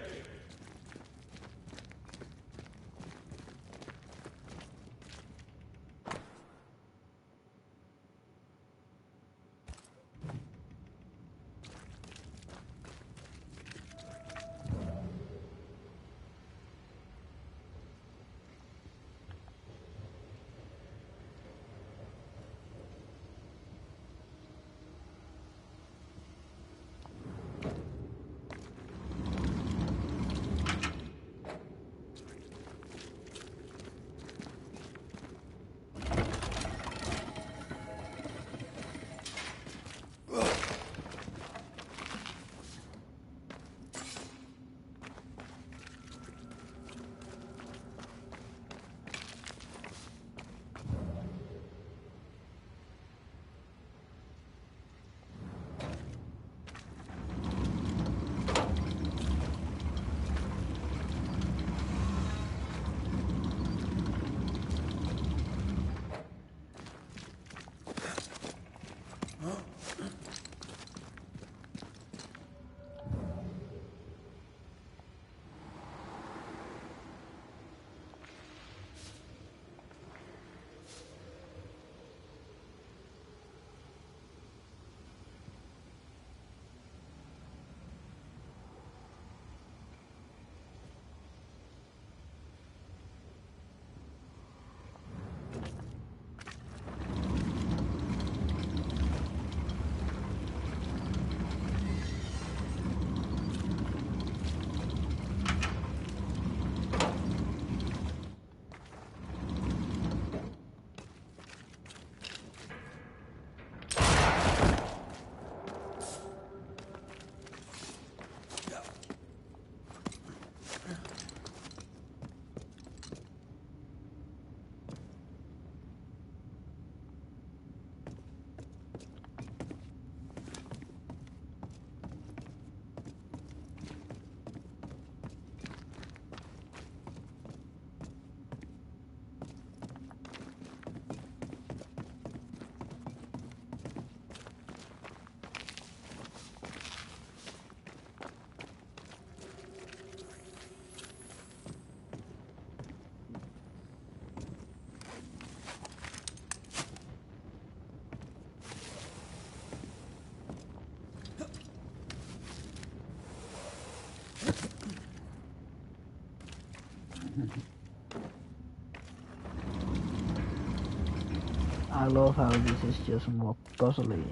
I love how this is just more puzzly.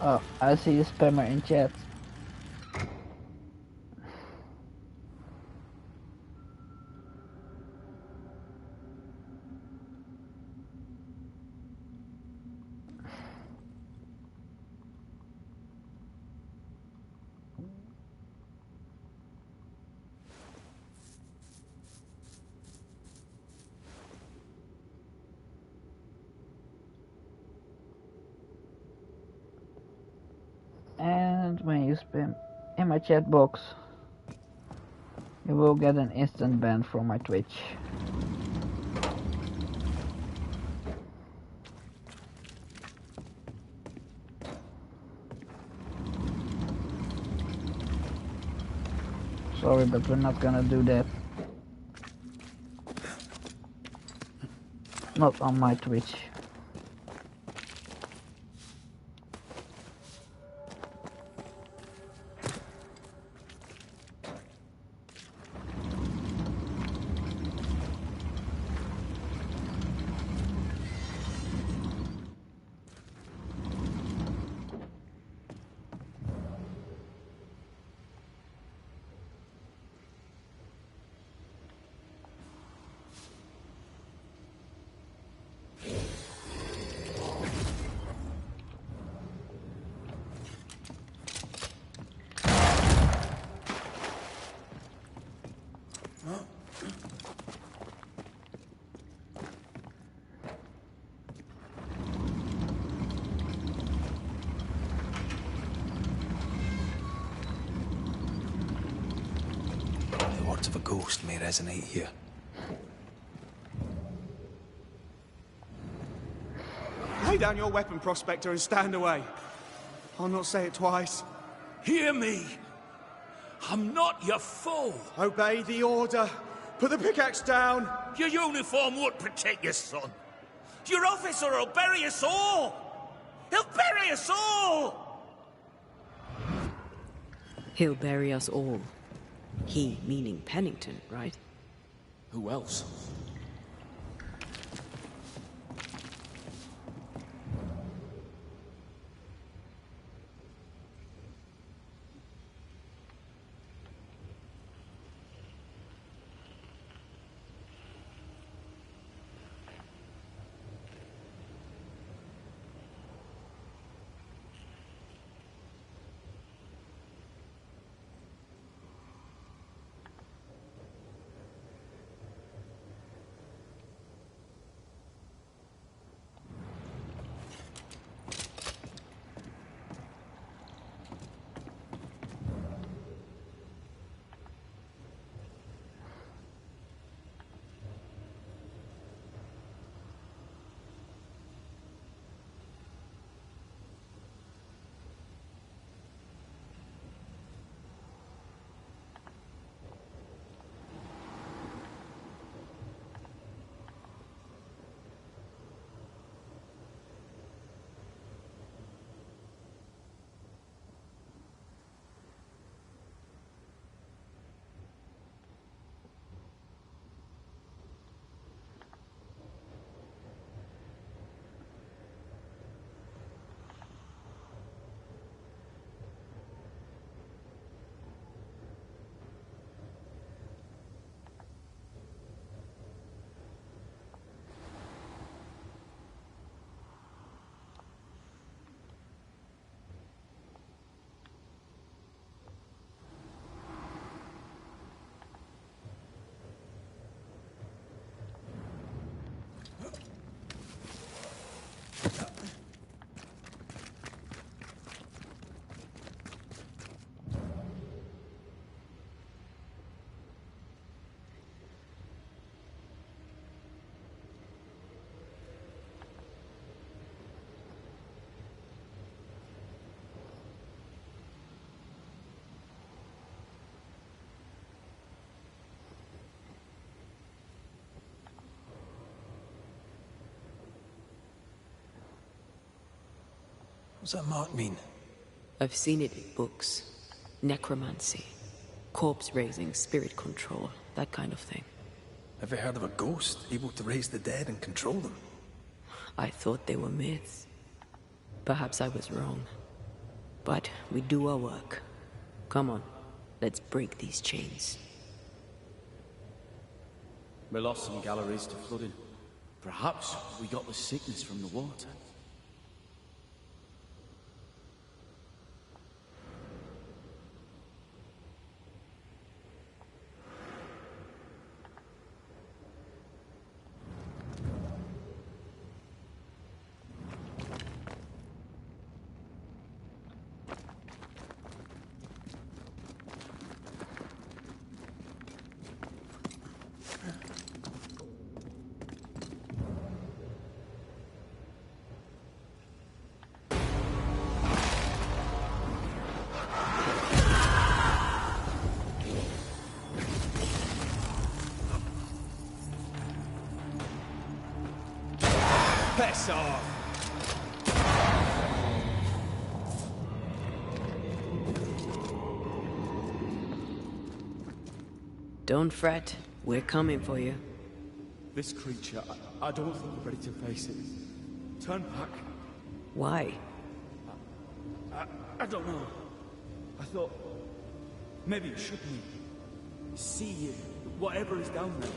Oh, I see a spammer in chat. And when you spam in my chat box, you will get an instant ban from my Twitch. Sorry, but we're not gonna do that. Not on my Twitch. The words of a ghost may resonate here. Lay down your weapon, Prospector, and stand away. I'll not say it twice. Hear me! I'm not your foe! Obey the order. Put the pickaxe down. Your uniform won't protect your son. Your officer will bury us all! He'll bury us all! He'll bury us all. He meaning Pennington, right? Who else? What's that mark mean? I've seen it in books. Necromancy. Corpse raising, spirit control, that kind of thing. Ever heard of a ghost able to raise the dead and control them? I thought they were myths. Perhaps I was wrong. But we do our work. Come on, let's break these chains. We lost some galleries to flooding. Perhaps we got the sickness from the water. Piss off! Don't fret. We're coming for you. This creature, I don't think we're ready to face it. Turn back. Why? I don't know. I thought maybe you should see whatever is down there.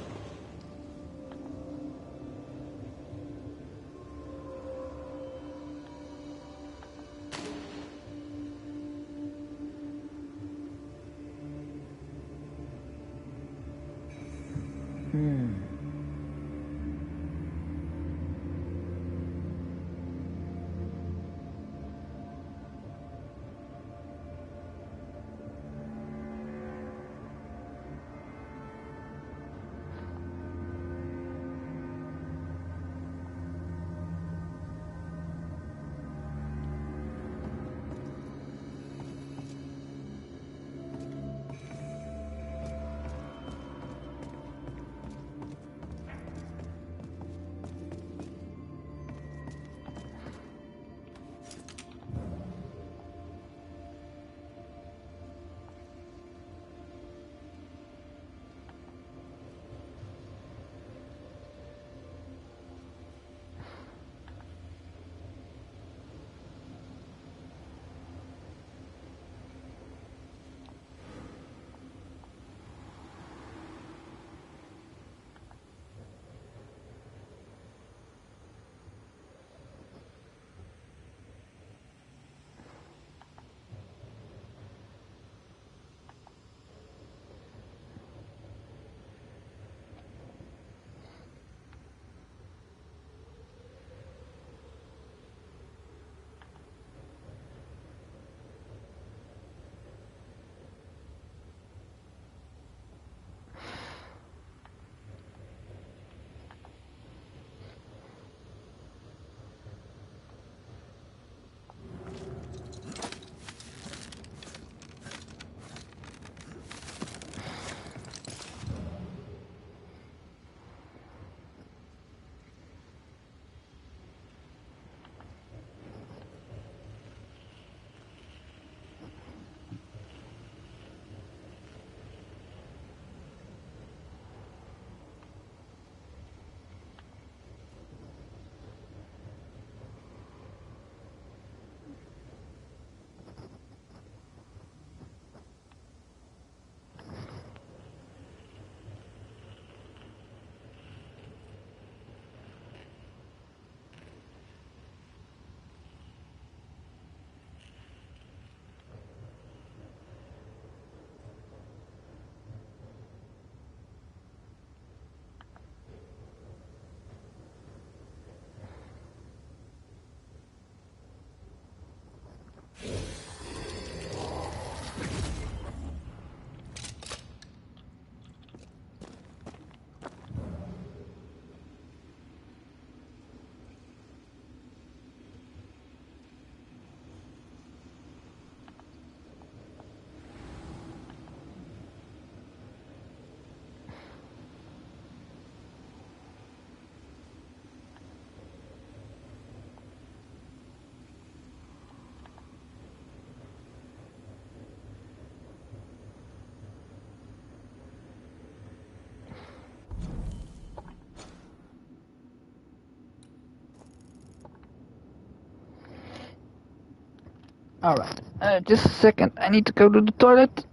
Alright, Just a second, I need to go to the toilet.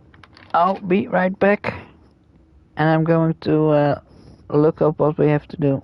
I'll be right back. And I'm going to look up what we have to do.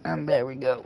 And there we go.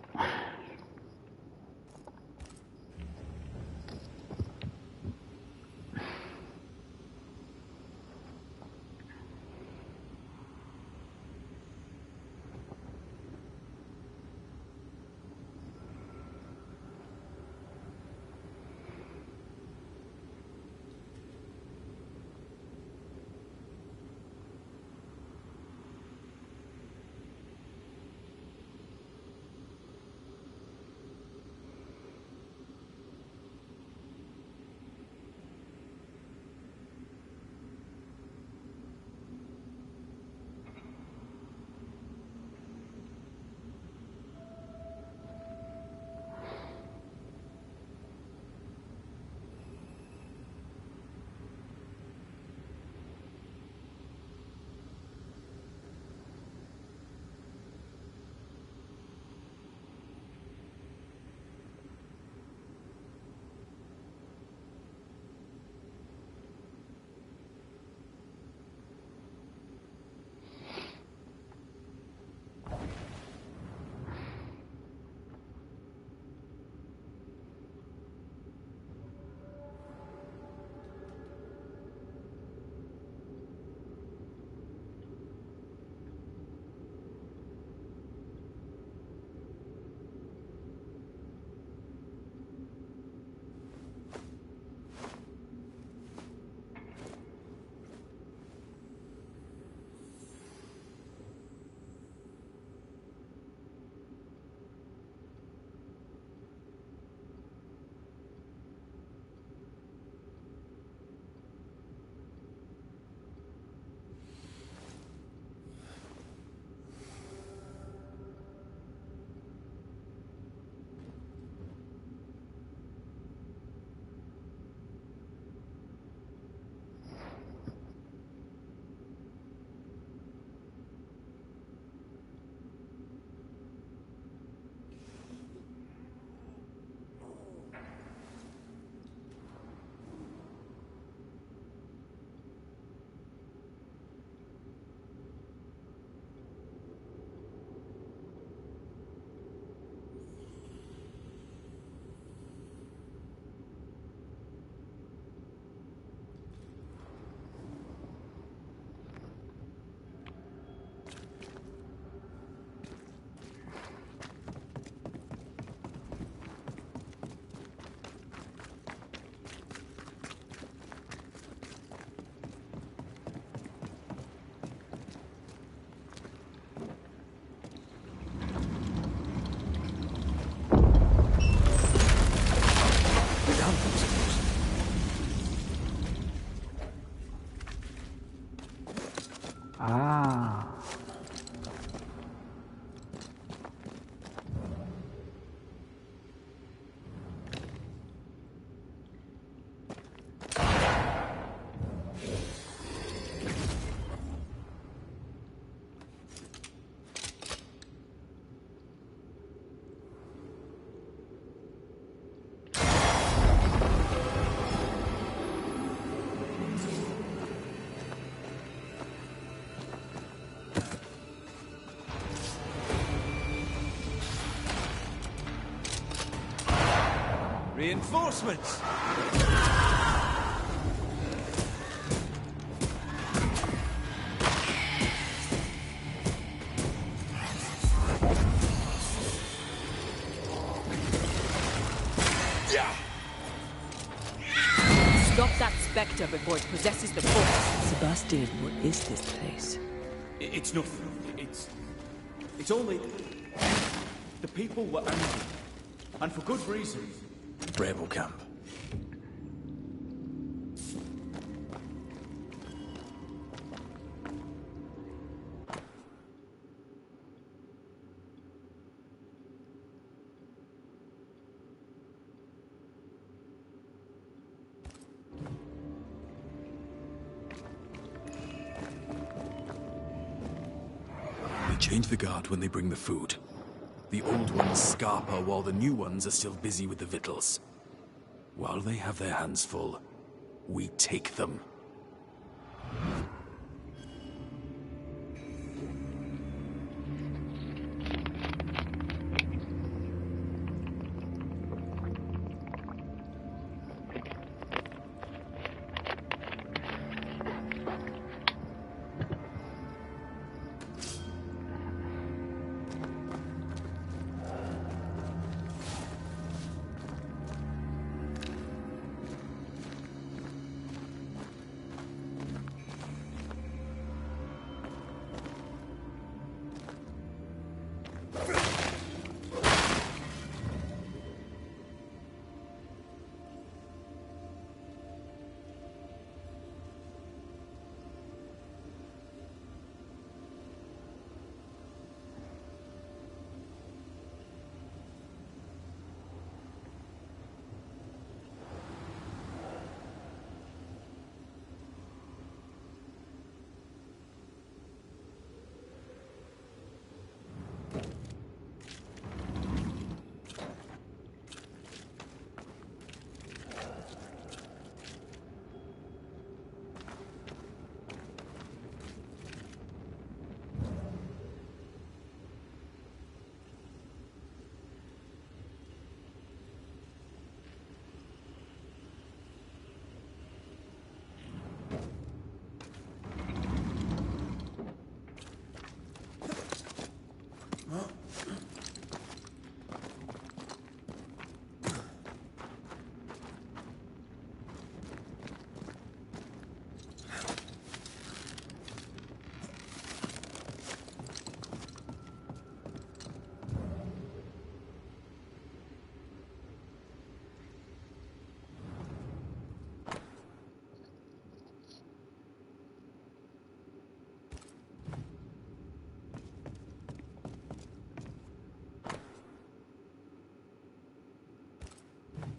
Ah. Reinforcements! Stop that spectre before it possesses the force. Sebastian, what is this place? It's nothing. It's only... The people were angry. And for good reason. Rebel camp. They change the guard when they bring the food. The old ones scarper while the new ones are still busy with the victuals. While they have their hands full, we take them.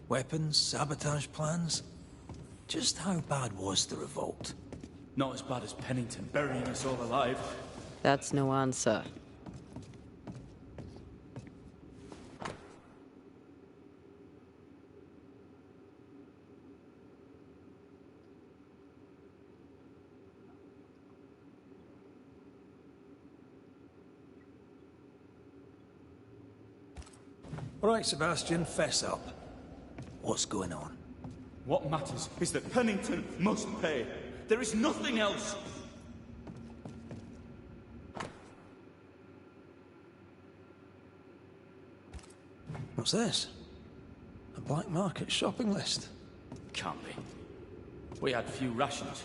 Weapons, sabotage plans. Just how bad was the revolt? Not as bad as Pennington burying us all alive. That's no answer. All right, Sebastian, fess up. What's going on? What matters is that Pennington must pay. There is nothing else. What's this? A black market shopping list? Can't be. We had few rations.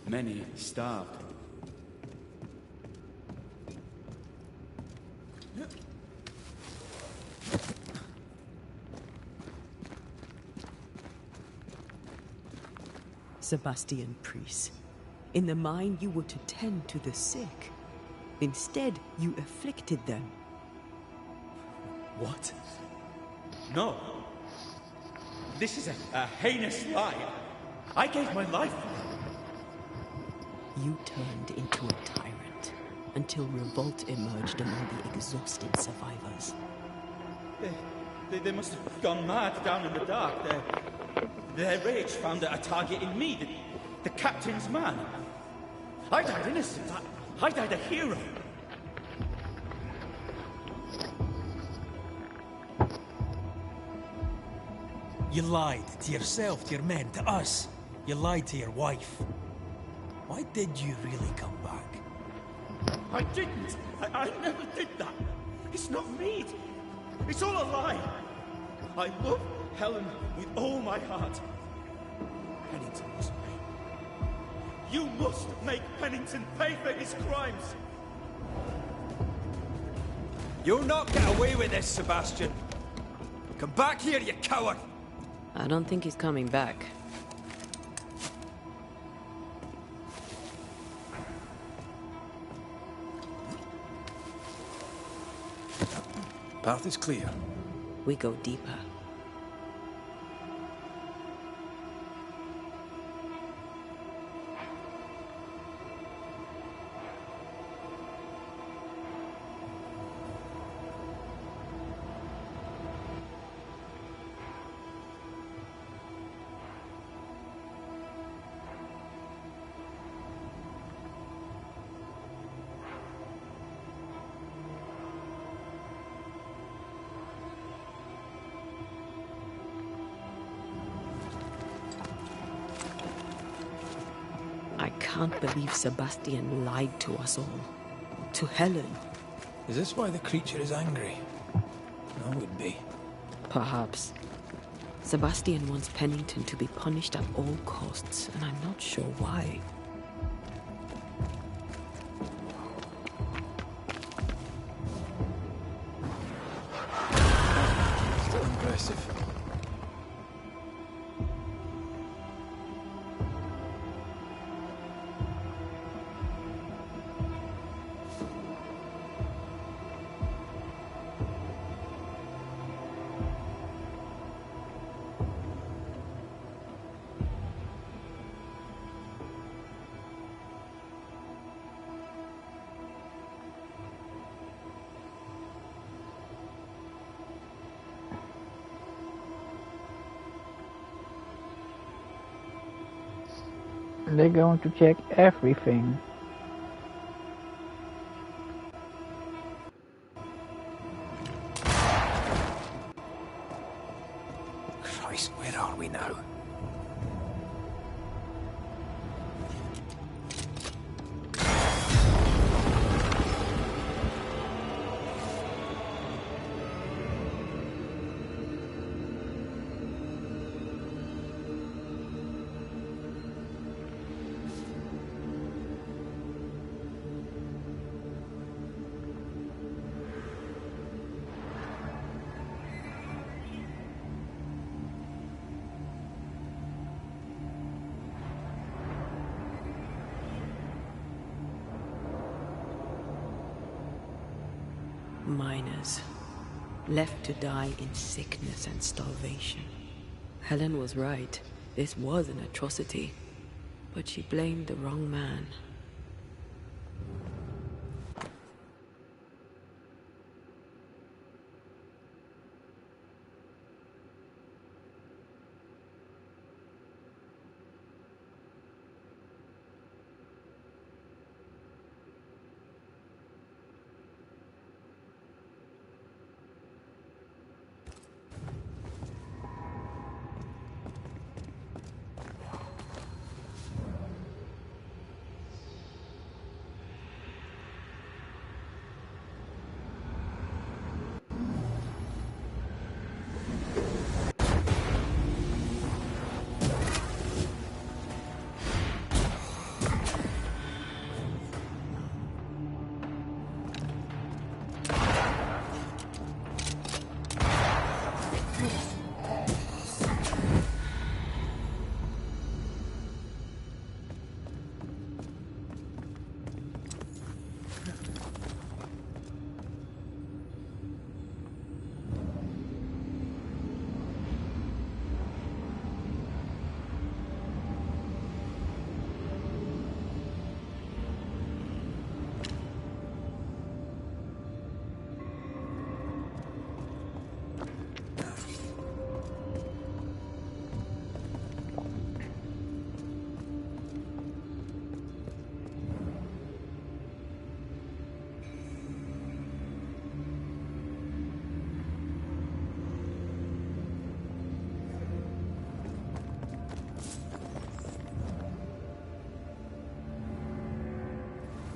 Many starved. Sebastian Priest. In the mine, you were to tend to the sick. Instead, you afflicted them. What? No. This is a heinous lie. I gave my life. You turned into a tyrant until revolt emerged among the exhausted survivors. They must have gone mad down in the dark. Their rage found a target in me, the captain's man. I died innocent. I died a hero. You lied to yourself, to your men, to us. You lied to your wife. Why did you really come back? I didn't. I never did that. It's not me. It's all a lie. I love Helen with all my heart. Pennington must pay. You must make Pennington pay for his crimes. You'll not get away with this, Sebastian. Come back here, you coward! I don't think he's coming back. Path is clear. We go deeper. I can't believe Sebastian lied to us all. To Helen. Is this why the creature is angry? No, would be. Perhaps. Sebastian wants Pennington to be punished at all costs, and I'm not sure why. Still impressive. They're going to check everything. Christ, where are we now? Miners, left to die in sickness and starvation. Helen was right. This was an atrocity. But she blamed the wrong man.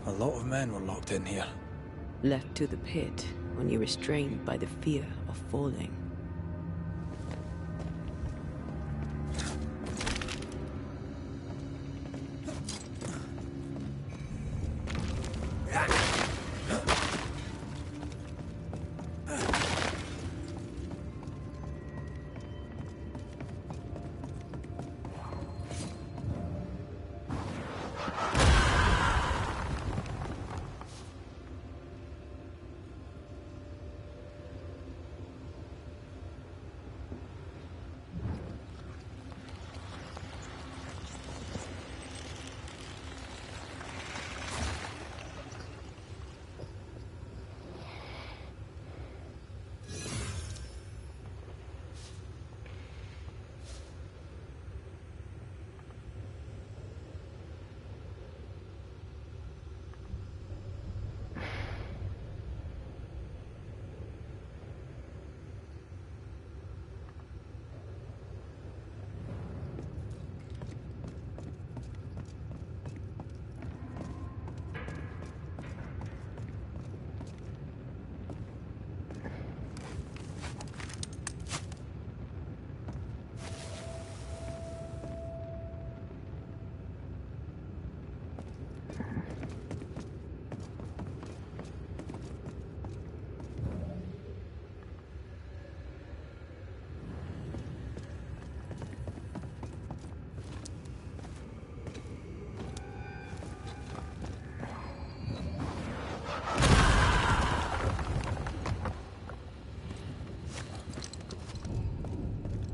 A lot of men were locked in here. Left to the pit, only restrained by the fear of falling.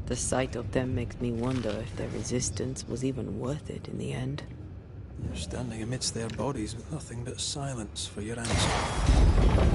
The sight of them makes me wonder if their resistance was even worth it in the end. You're standing amidst their bodies with nothing but silence for your answer.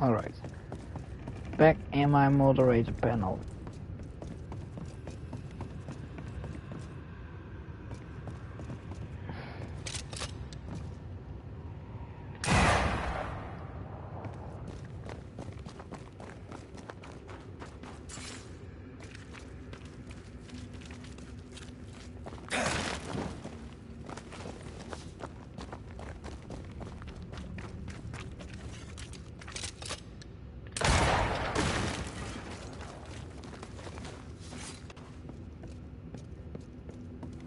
Alright. Back in my moderator panel.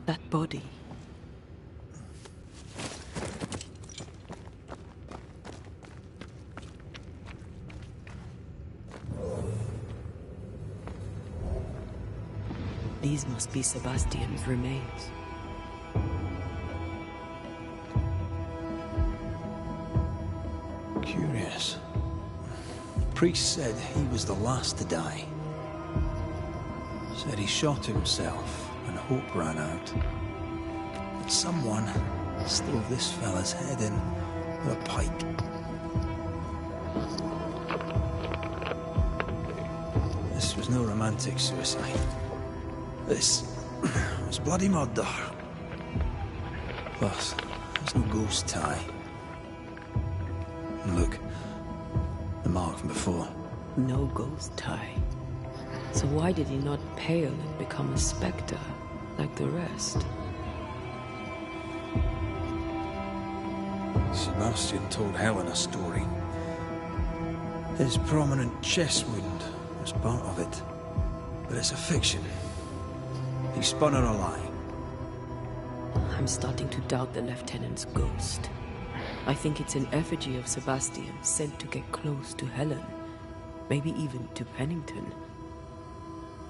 That body. These must be Sebastian's remains. Curious. The priest said he was the last to die. Said he shot himself when hope ran out. But someone stove this fella's head in with a pike. This was no romantic suicide. This was bloody murder. Plus, there's no ghost tie. And look, the mark from before. No ghost tie. So why did he not pale and become a spectre, like the rest? Sebastian told Helen a story. His prominent chest wound was part of it. But it's a fiction. He spun her a lie. I'm starting to doubt the Lieutenant's ghost. I think it's an effigy of Sebastian sent to get close to Helen. Maybe even to Pennington.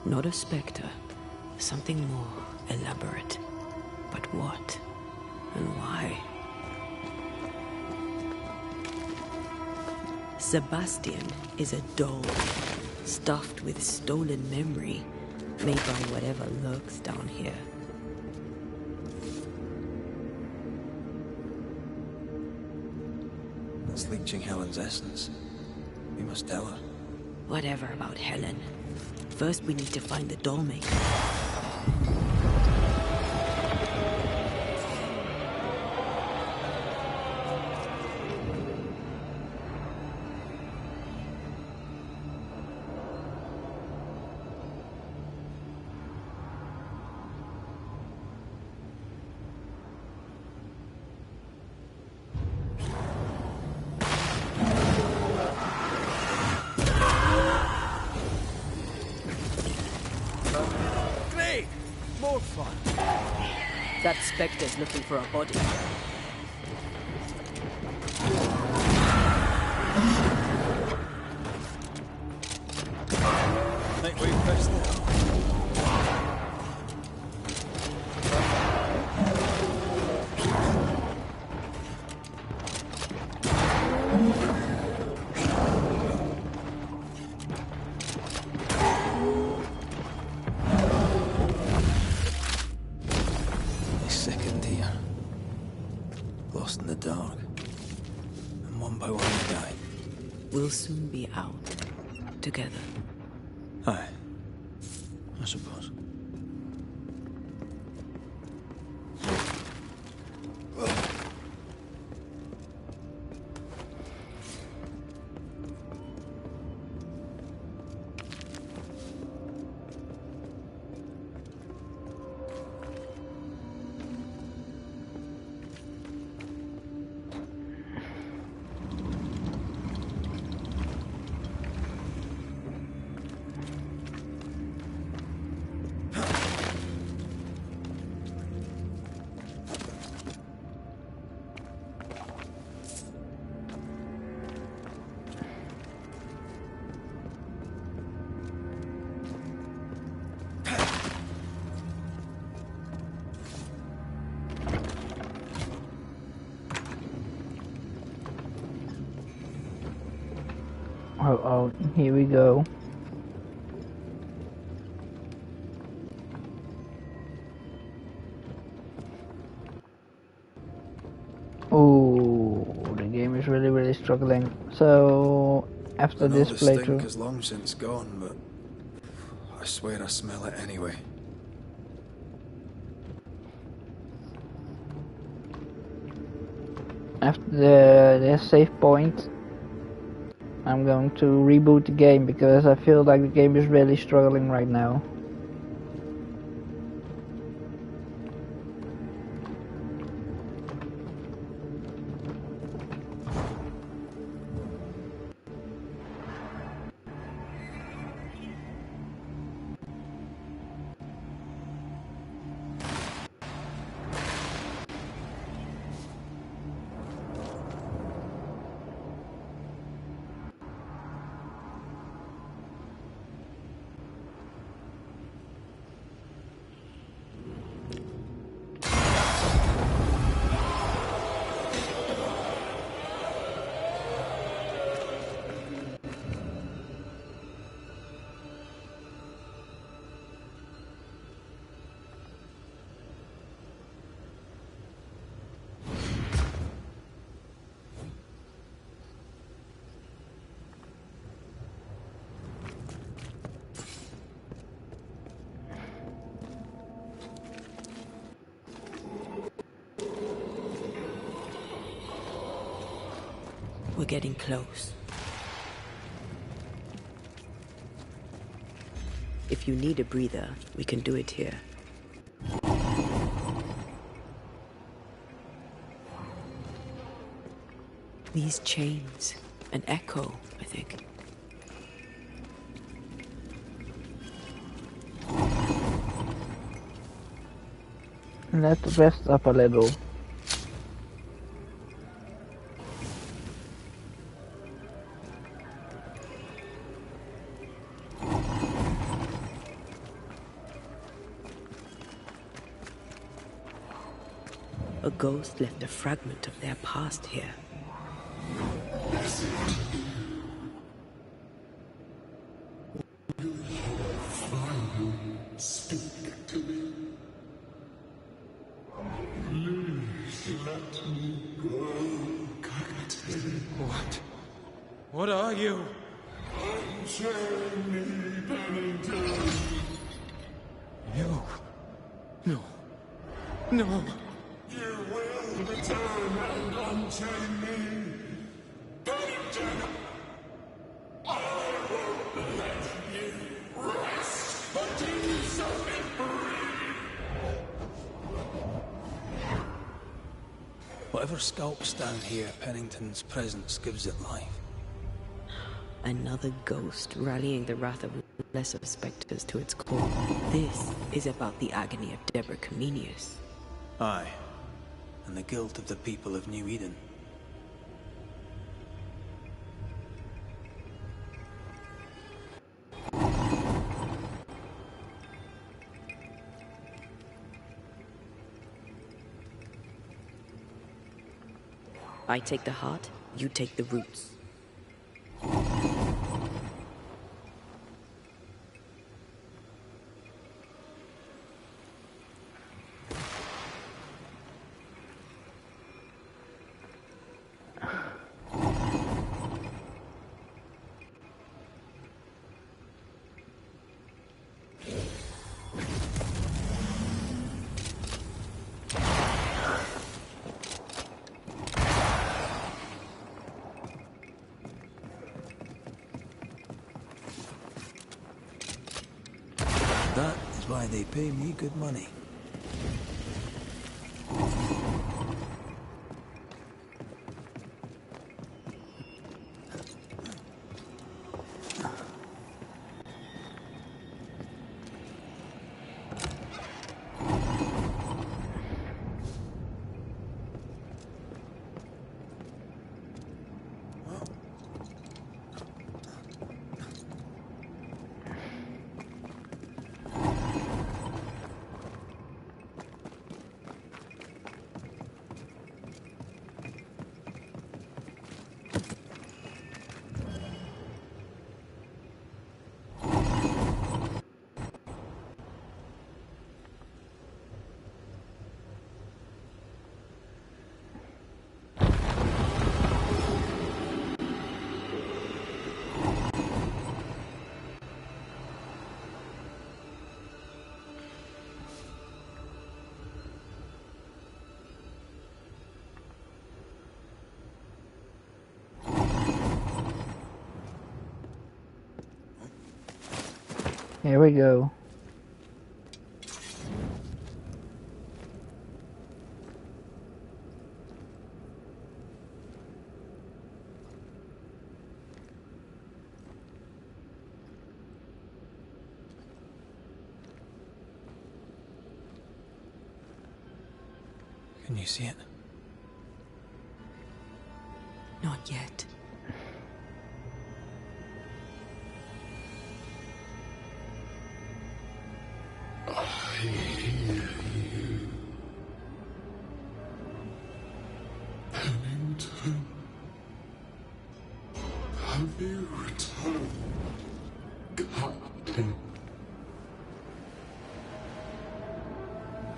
Not a spectre. Something more elaborate. But what? And why? Sebastian is a doll, stuffed with stolen memory, made by whatever lurks down here. It's leeching Helen's essence. We must tell her. Whatever about Helen. First we need to find the doll maker. More fun. That spectre's looking for a body. Think we fixed it. Lost in the dark. And one by one we die. We'll soon be out. Together. Aye. I suppose. Oh, here we go. Oh, the game is really struggling. So after this The stink playthrough, is long since gone, but I swear I smell it anyway. after the save point, I'm going to reboot the game because I feel like the game is really struggling right now. We're getting close. If you need a breather, we can do it here. These chains, an echo, I think. Let's rest up a little. A ghost left a fragment of their past here. Speak to me. Please let me go, Captain. What? What are you? Unchain me, Bennington. You? No. No. You will return and unchain me, Bennington. I won't let you rest until you set me free. Whatever skulks down here, Pennington's presence gives it life. Another ghost rallying the wrath of lesser spectres to its core. This is about the agony of Deborah Comenius. Aye, and the guilt of the people of New Eden. I take the heart, you take the roots. That is why they pay me good money. Here we go. Can you see it? Not yet. I hear you. Pennington. Have you returned, Captain?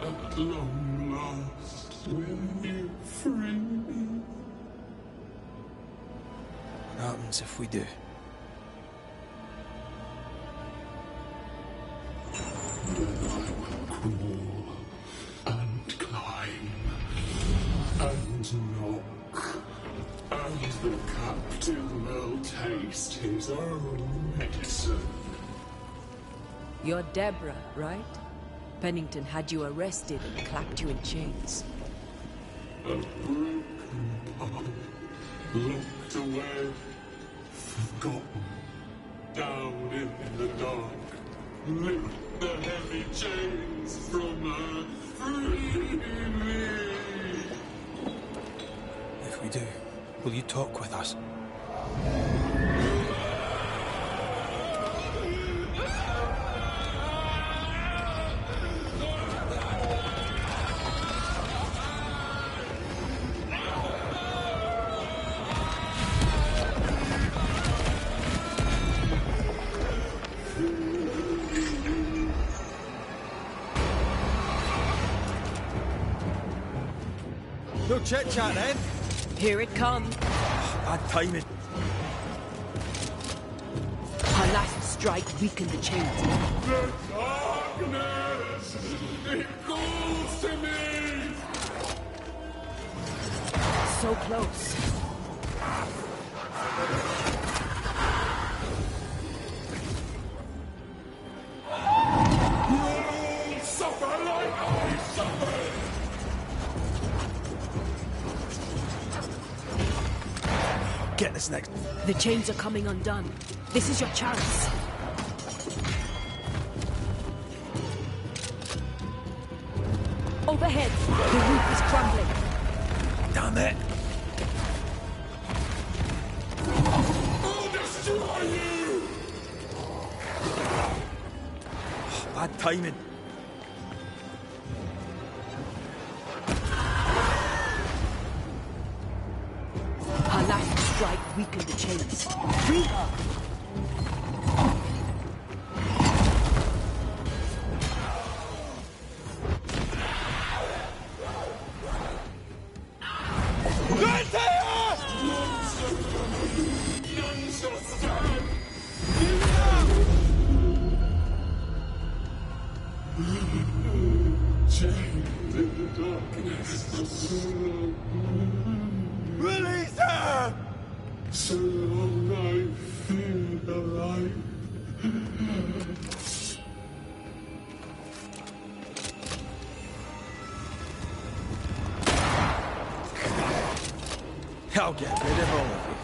At long last, will you free me? What happens if we do? Then I will crawl and climb and knock, and the captain will taste his own medicine. You're Deborah, right? Pennington had you arrested and clapped you in chains. A broken part, locked away, forgotten, down in the dark. Lift the heavy chains from her, free me! If we do, will you talk with us? No chit-chat then. Here it comes. Bad timing. Our last strike weakened the chains. The darkness! It calls to me! So close. You'll suffer like I suffered! Get this next. The chains are coming undone. This is your chance. Overhead, the roof is crumbling. Damn it! I'll destroy you! Bad timing. Her last strike weakened the chains. Free her! Release her! So long I feel alive. I'll get rid of all of you.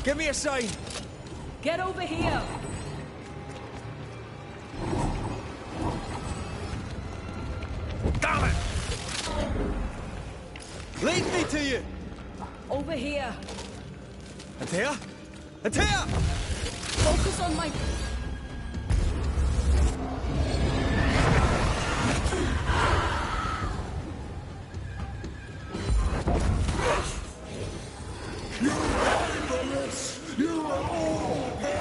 Give me a sign. Get over here! Damn it! Lead me to you. Over here! And here? And here! Focus on my... You are all here!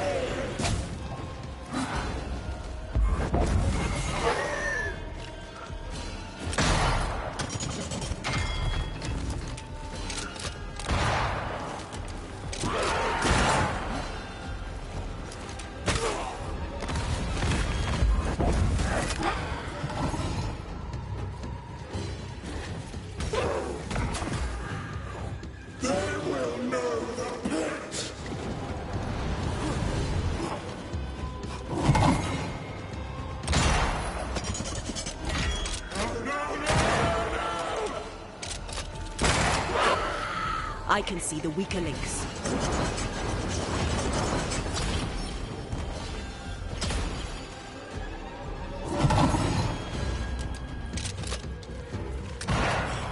They will know the pit! I can see the weaker links.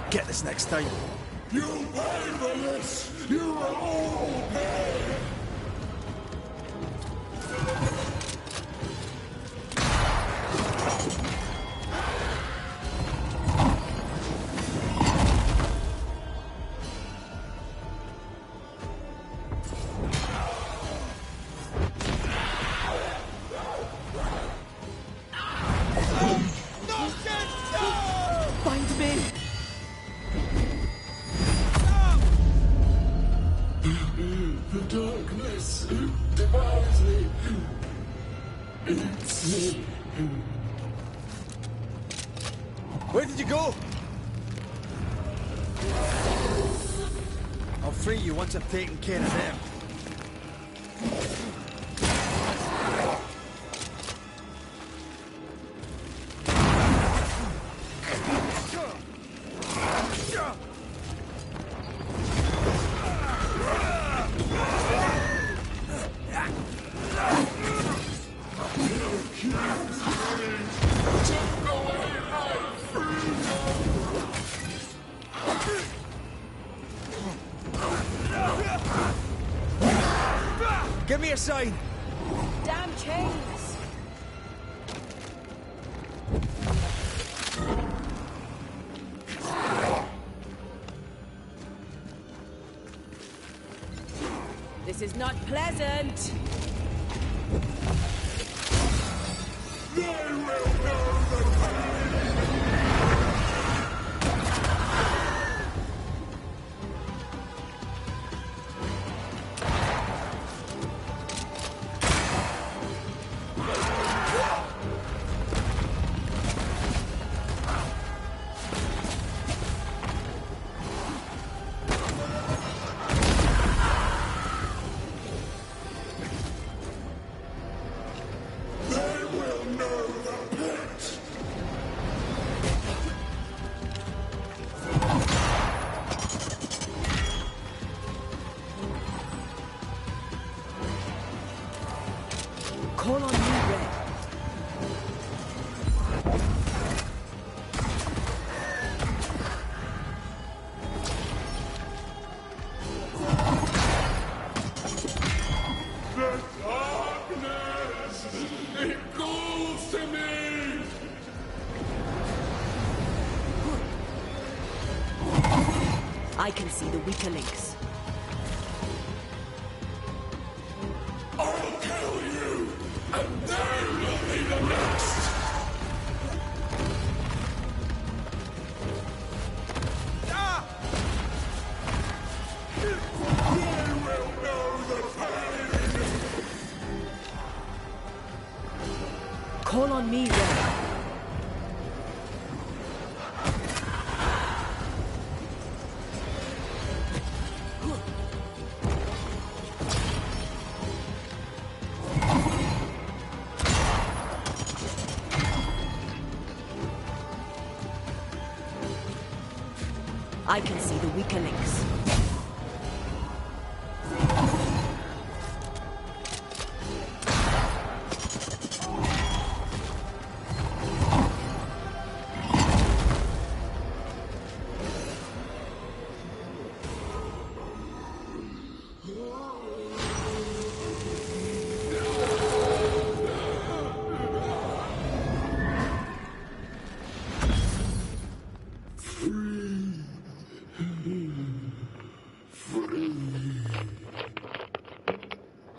Get this next time. You pay for this! You will all pay! Find me! The darkness devours me. Eats me. Where did you go? I'll free you once I've taken care of them. Give me a sign. Damn chains! This is not pleasant! They will know the Call on me, Red. The darkness! It calls to me! I can see the weaker links. I'll kill you! And they will be the next! They will know the pain! Call on me, Red. I can see the weaker links.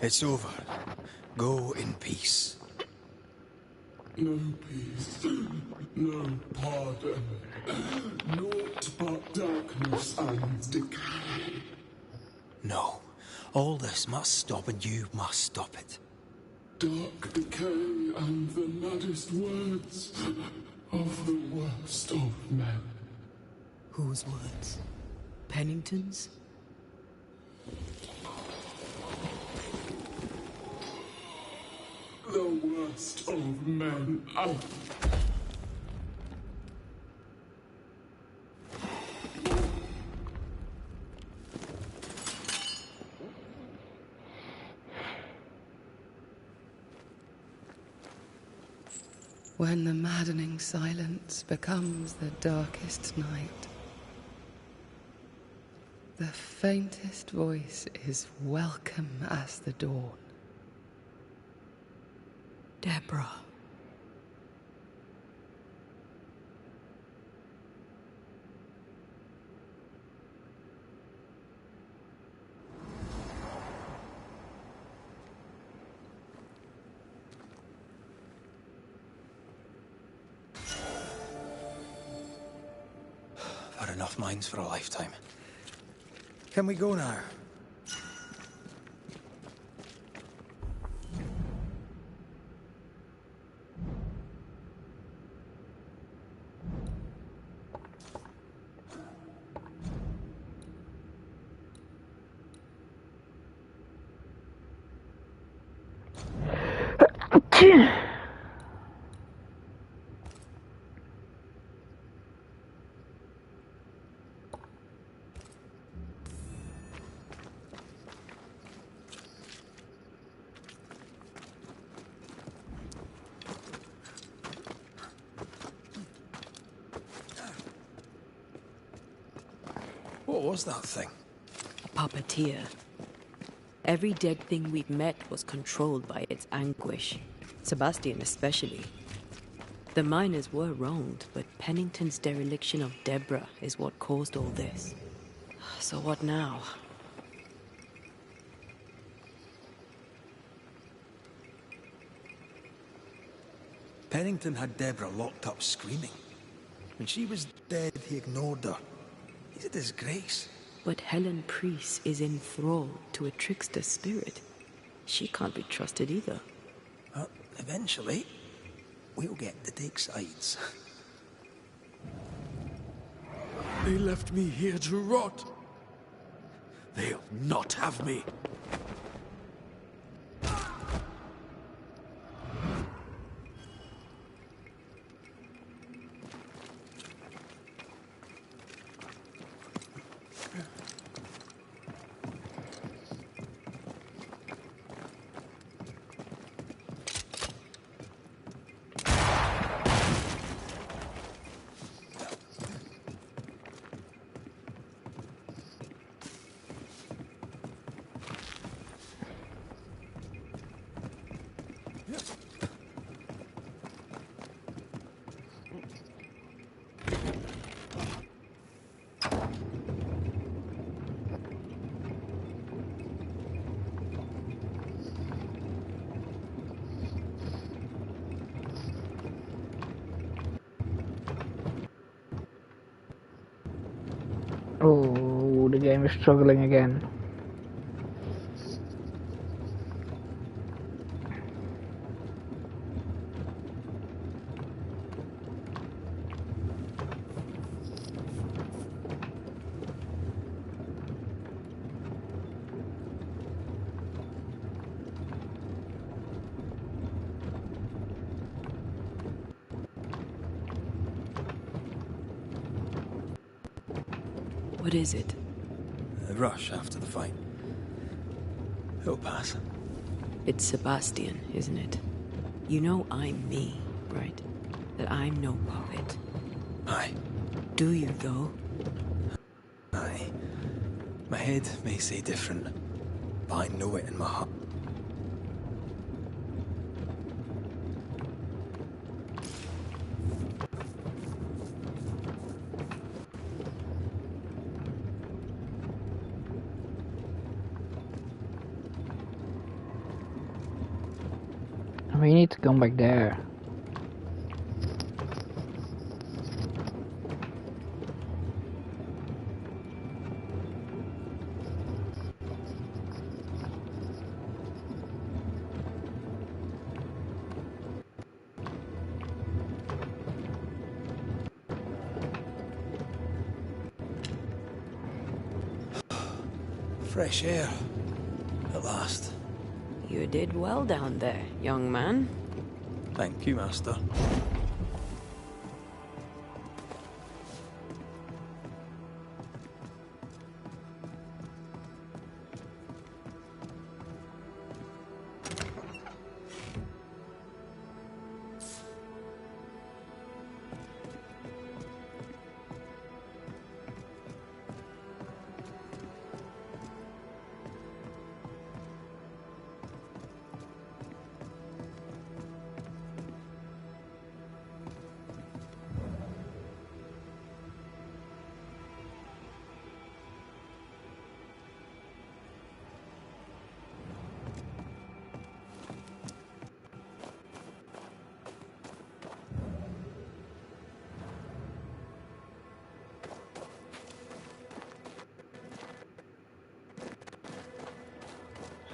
It's over. Go in peace. No peace, no pardon, naught but darkness and decay. No. All this must stop and you must stop it. Dark decay and the maddest words of the worst of men. Whose words? Pennington's? The worst of men. When the maddening silence becomes the darkest night, the faintest voice is welcome as the dawn. Deborah. I've had enough mines for a lifetime. Can we go now? What was that thing? A puppeteer. Every dead thing we've met was controlled by its anguish. Sebastian especially. The miners were wronged, but Pennington's dereliction of Deborah is what caused all this. So what now? Pennington had Deborah locked up screaming. When she was dead, he ignored her. He's a disgrace. But Helen Priest is in thrall to a trickster spirit. She can't be trusted either. Eventually, we'll get to take sides. They left me here to rot. They'll not have me. Oh, the game is struggling again. What is it? A rush after the fight. It'll pass. It's Sebastian, isn't it? You know I'm me, right? That I'm no puppet. Aye. Do you, though? Aye. My head may say different, but I know it in my heart. We need to come back there. Fresh air. At last. You did well down there, young man. Thank you, Master.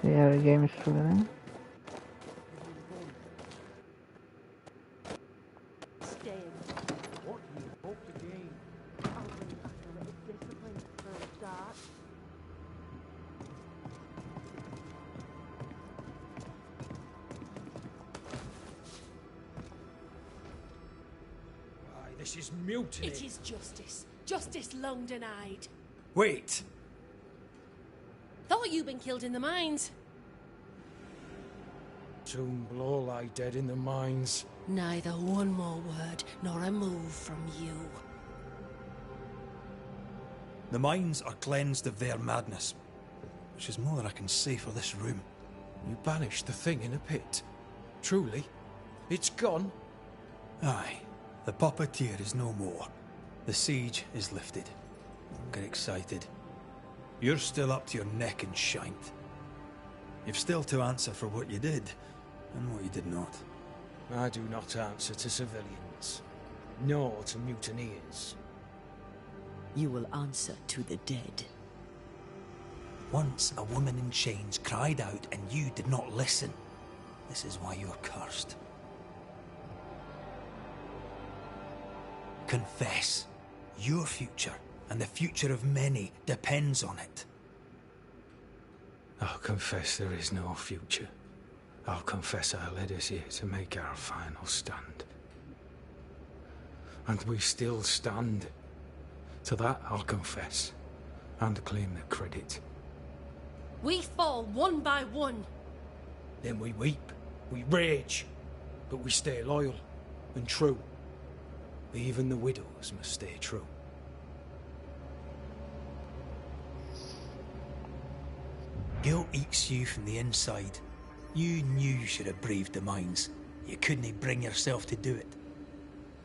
See how the game is feeling. This is mutiny. It is justice. Justice long denied. Wait. Thought you'd been killed in the mines. Soon blow lie dead in the mines. Neither one more word nor a move from you. The mines are cleansed of their madness, which is more than I can say for this room. You banished the thing in a pit. Truly? It's gone? Aye. The puppeteer is no more. The siege is lifted. Don't get excited. You're still up to your neck in shite. You've still to answer for what you did, and what you did not. I do not answer to civilians, nor to mutineers. You will answer to the dead. Once a woman in chains cried out and you did not listen. This is why you're cursed. Confess. Your future, and the future of many, depends on it. I'll confess there is no future. I'll confess I led us here to make our final stand. And we still stand. To that I'll confess, and claim the credit. We fall one by one. Then we weep, we rage, but we stay loyal and true. Even the widows must stay true. Guilt eats you from the inside. You knew you should have braved the mines. You couldn't bring yourself to do it.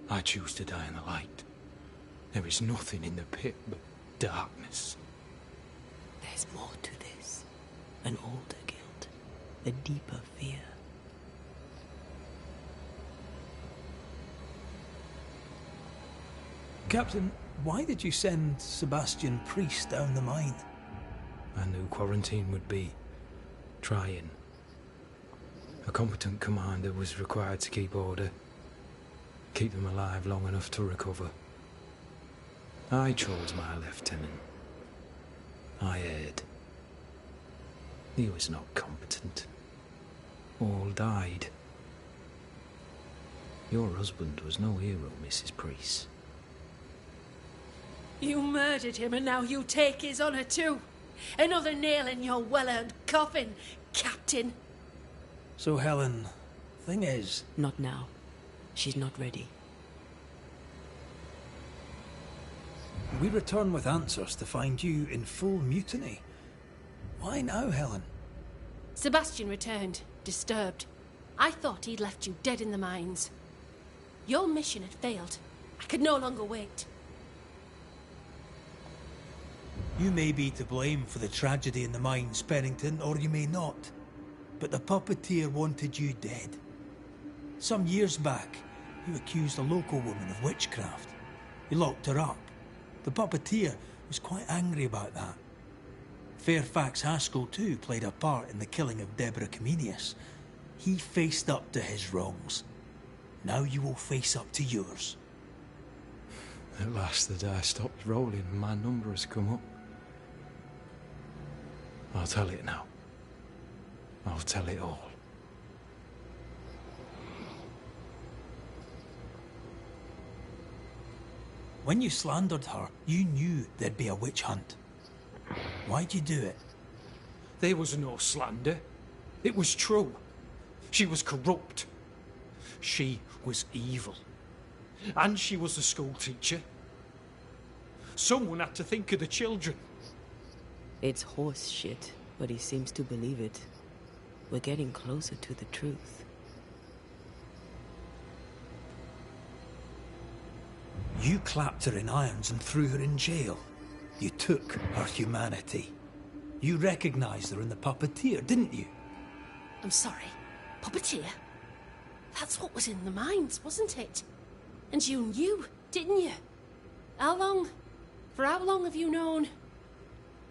I choose to die in the light. There is nothing in the pit but darkness. There's more to this. An older guilt. A deeper fear. Captain, why did you send Sebastian Priest down the mine? I knew quarantine would be trying. A competent commander was required to keep order, keep them alive long enough to recover. I chose my lieutenant. I erred. He was not competent. All died. Your husband was no hero, Mrs. Priest. You murdered him and now you take his honour too. Another nail in your well-earned coffin, Captain. So, Helen, thing is... Not now. She's not ready. We return with answers to find you in full mutiny. Why now, Helen? Sebastian returned, disturbed. I thought he'd left you dead in the mines. Your mission had failed. I could no longer wait. You may be to blame for the tragedy in the mines, Pennington, or you may not. But the puppeteer wanted you dead. Some years back, you accused a local woman of witchcraft. You locked her up. The puppeteer was quite angry about that. Fairfax Haskell too played a part in the killing of Deborah Comenius. He faced up to his wrongs. Now you will face up to yours. At last the die stopped rolling and my number has come up. I'll tell it now. I'll tell it all. When you slandered her, you knew there'd be a witch hunt. Why'd you do it? There was no slander. It was true. She was corrupt. She was evil. And she was a school teacher. Someone had to think of the children. It's horse shit, but he seems to believe it. We're getting closer to the truth. You clapped her in irons and threw her in jail. You took her humanity. You recognized her in the puppeteer, didn't you? I'm sorry. Puppeteer? That's what was in the mines, wasn't it? And you knew, didn't you? How long? For how long have you known?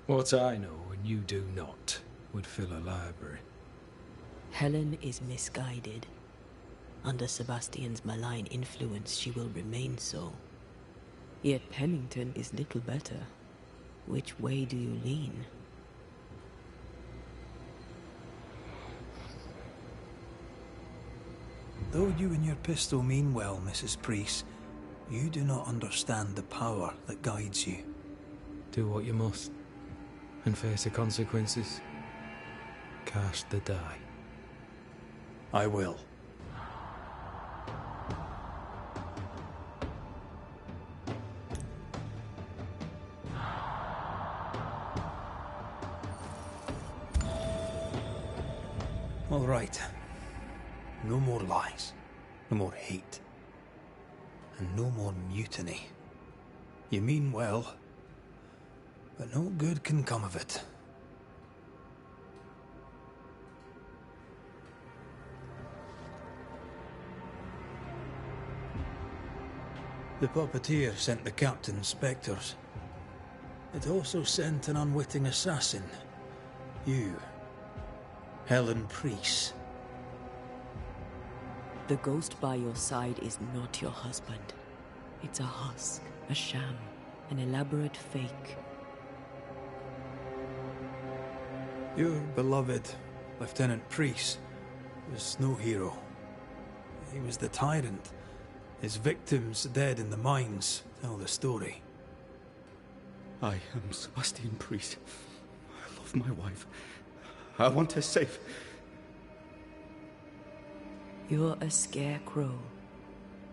What I know and you do not would fill a library. Helen is misguided. Under Sebastian's malign influence, she will remain so. Yet Pennington is little better. Which way do you lean? Though you and your pistol mean well, Mrs. Priest, you do not understand the power that guides you. Do what you must, and face the consequences. Cast the die. I will. All right. No more lies, no more hate, and no more mutiny. You mean well, but no good can come of it. The puppeteer sent the captain spectres. It also sent an unwitting assassin. You, Helen Priest. The ghost by your side is not your husband. It's a husk, a sham, an elaborate fake. Your beloved Lieutenant Priest was no hero. He was the tyrant. His victims dead in the mines tell the story. I am Sebastian Priest. I love my wife. I want her safe. You're a scarecrow,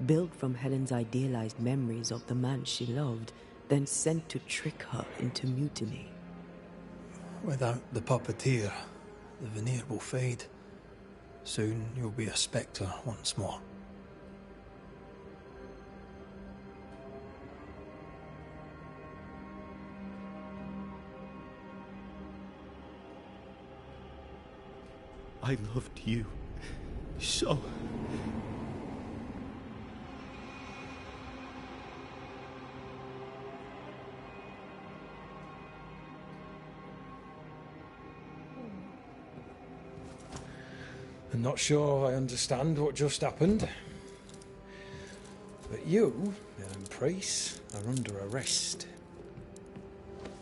built from Helen's idealized memories of the man she loved, then sent to trick her into mutiny. Without the puppeteer, the veneer will fade. Soon you'll be a spectre once more. I loved you so. I'm not sure I understand what just happened. But you, Helen Priest, are under arrest.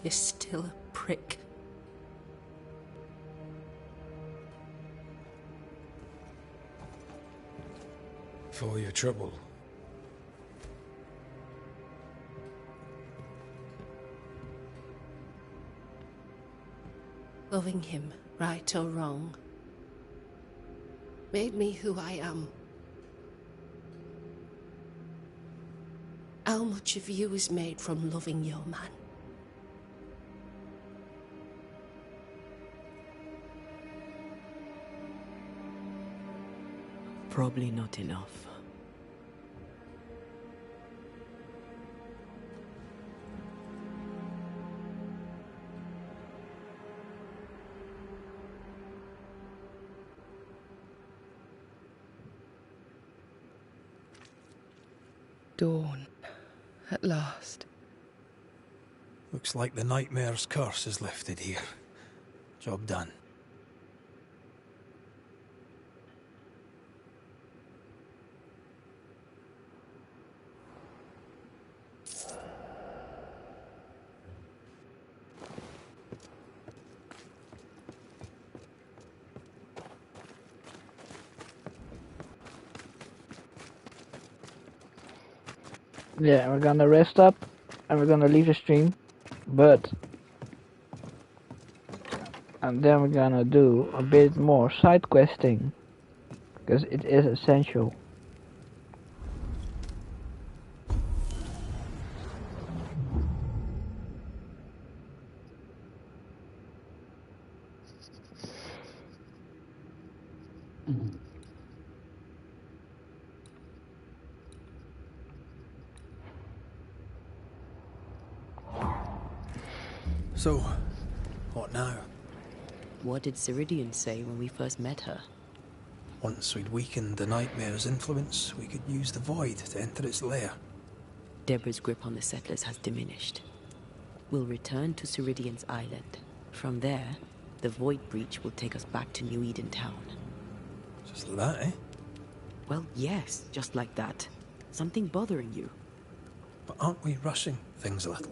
You're still a prick. For your trouble. Loving him, right or wrong, made me who I am. How much of you is made from loving your man? Probably not enough. Dawn, at last. Looks like the nightmare's curse is lifted here. Job done. Yeah, we're gonna rest up and we're gonna leave the stream, and then we're gonna do a bit more side questing because it is essential. So, what now? What did Ceridian say when we first met her? Once we'd weakened the nightmare's influence, we could use the void to enter its lair. Deborah's grip on the settlers has diminished. We'll return to Ceridian's island. From there, The Void Breach will take us back to New Eden Town. Just like that, eh? Well, yes, just like that. Something bothering you. But aren't we rushing things a little?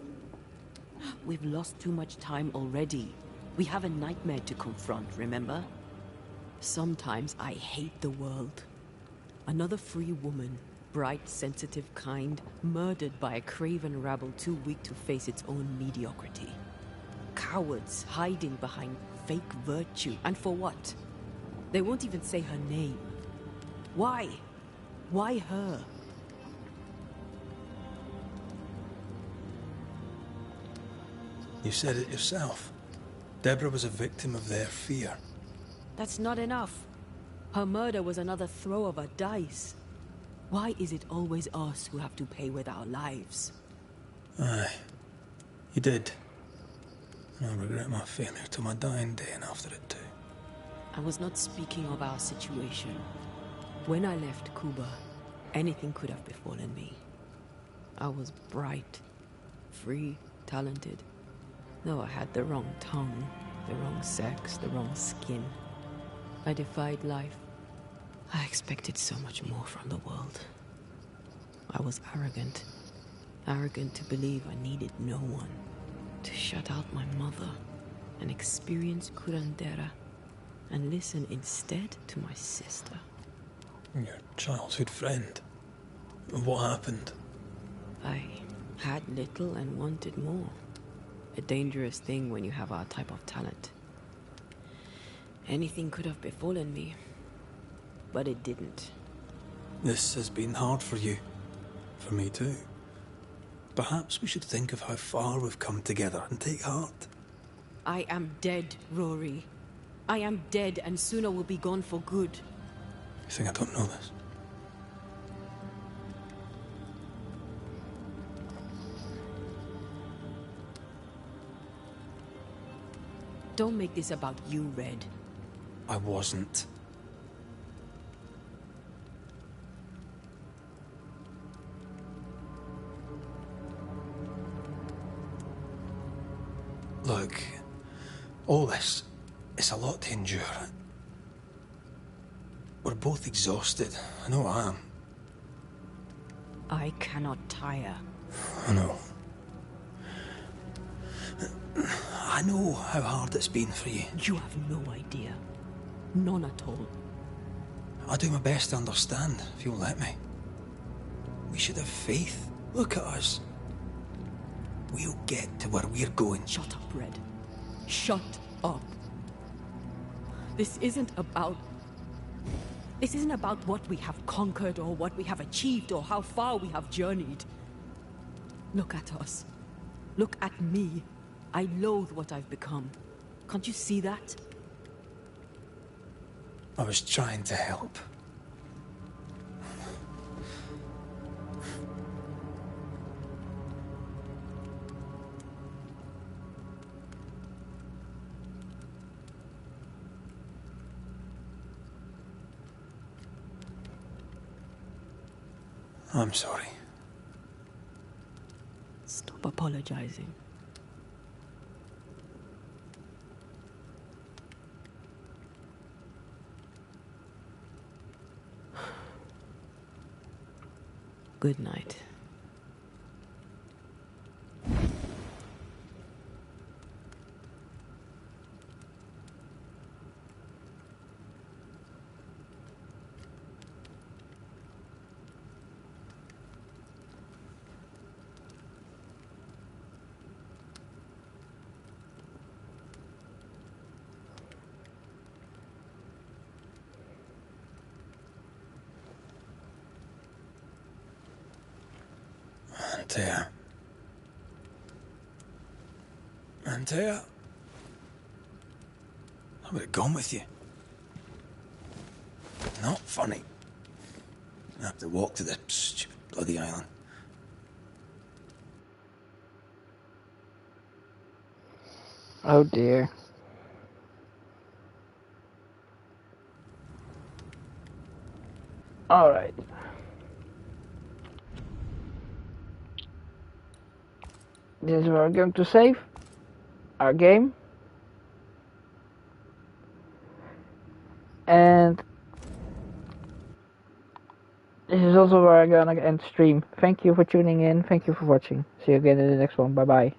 We've lost too much time already. We have a nightmare to confront, remember? Sometimes I hate the world. Another free woman, bright, sensitive, kind, murdered by a craven rabble too weak to face its own mediocrity. Cowards hiding behind fake virtue. And for what? They won't even say her name. Why? Why her? You said it yourself. Deborah was a victim of their fear. That's not enough. Her murder was another throw of a dice. Why is it always us who have to pay with our lives? Aye. You did. And I regret my failure to my dying day and after it too. I was not speaking of our situation. When I left Cuba, anything could have befallen me. I was bright, free, talented. Though I had the wrong tongue, the wrong sex, the wrong skin. I defied life. I expected so much more from the world. I was arrogant. Arrogant to believe I needed no one. To shut out my mother and experience curandera and listen instead to my sister. Your childhood friend. What happened? I had little and wanted more. A dangerous thing when you have our type of talent. Anything could have befallen me, but it didn't. This has been hard for you. For me too. Perhaps we should think of how far we've come together and take heart. I am dead, Rory. I am dead, and sooner will be gone for good. You think I don't know this? Don't make this about you, Red. I wasn't. Look, all this, it's a lot to endure. We're both exhausted. I know I am. I cannot tire. I know. I know how hard it's been for you. You have no idea. None at all. I'll do my best to understand, if you'll let me. We should have faith. Look at us. We'll get to where we're going. Shut up, Red. Shut up. This isn't about what we have conquered or what we have achieved or how far we have journeyed. Look at us. Look at me. I loathe what I've become. Can't you see that? I was trying to help. I'm sorry. Stop apologizing. Good night. Antea? I would have gone with you. Not funny. I have to walk to the stupid bloody island. Oh dear. Alright. This is where we're going to save our game. And this is also where I'm gonna end stream. Thank you for tuning in. Thank you for watching. See you again in the next one. Bye bye.